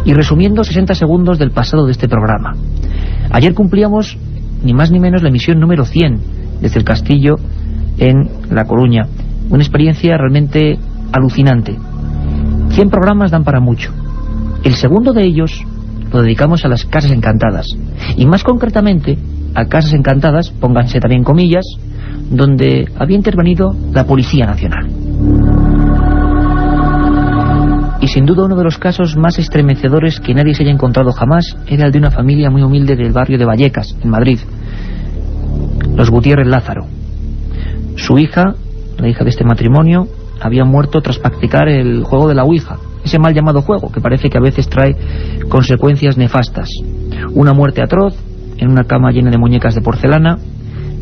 y resumiendo 60 segundos del pasado de este programa. Ayer cumplíamos ni más ni menos la emisión número 100 desde el Castillo en La Coruña. Una experiencia realmente alucinante. 100 programas dan para mucho. El segundo de ellos lo dedicamos a las casas encantadas. Y más concretamente a casas encantadas, pónganse también comillas, donde había intervenido la Policía Nacional. Y sin duda uno de los casos más estremecedores que nadie se haya encontrado jamás era el de una familia muy humilde del barrio de Vallecas, en Madrid. Los Gutiérrez Lázaro. Su hija, la hija de este matrimonio, había muerto tras practicar el juego de la Ouija, ese mal llamado juego que parece que a veces trae consecuencias nefastas. Una muerte atroz, en una cama llena de muñecas de porcelana.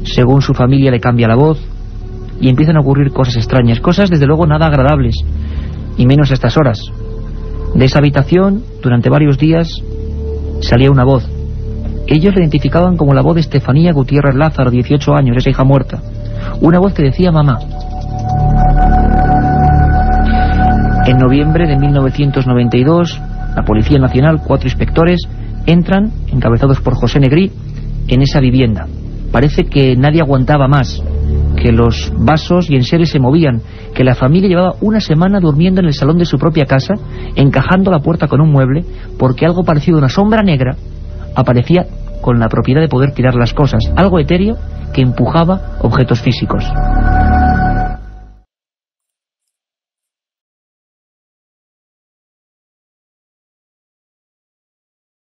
Según su familia le cambia la voz y empiezan a ocurrir cosas extrañas, cosas desde luego nada agradables, y menos a estas horas. De esa habitación, durante varios días, salía una voz. Ellos la identificaban como la voz de Estefanía Gutiérrez Lázaro, 18 años, esa hija muerta. Una voz que decía mamá. En noviembre de 1992, la Policía Nacional, 4 inspectores, entran, encabezados por José Negrí, en esa vivienda. Parece que nadie aguantaba más, que los vasos y enseres se movían, que la familia llevaba una semana durmiendo en el salón de su propia casa, encajando la puerta con un mueble, porque algo parecido a una sombra negra aparecía con la propiedad de poder tirar las cosas, algo etéreo que empujaba objetos físicos.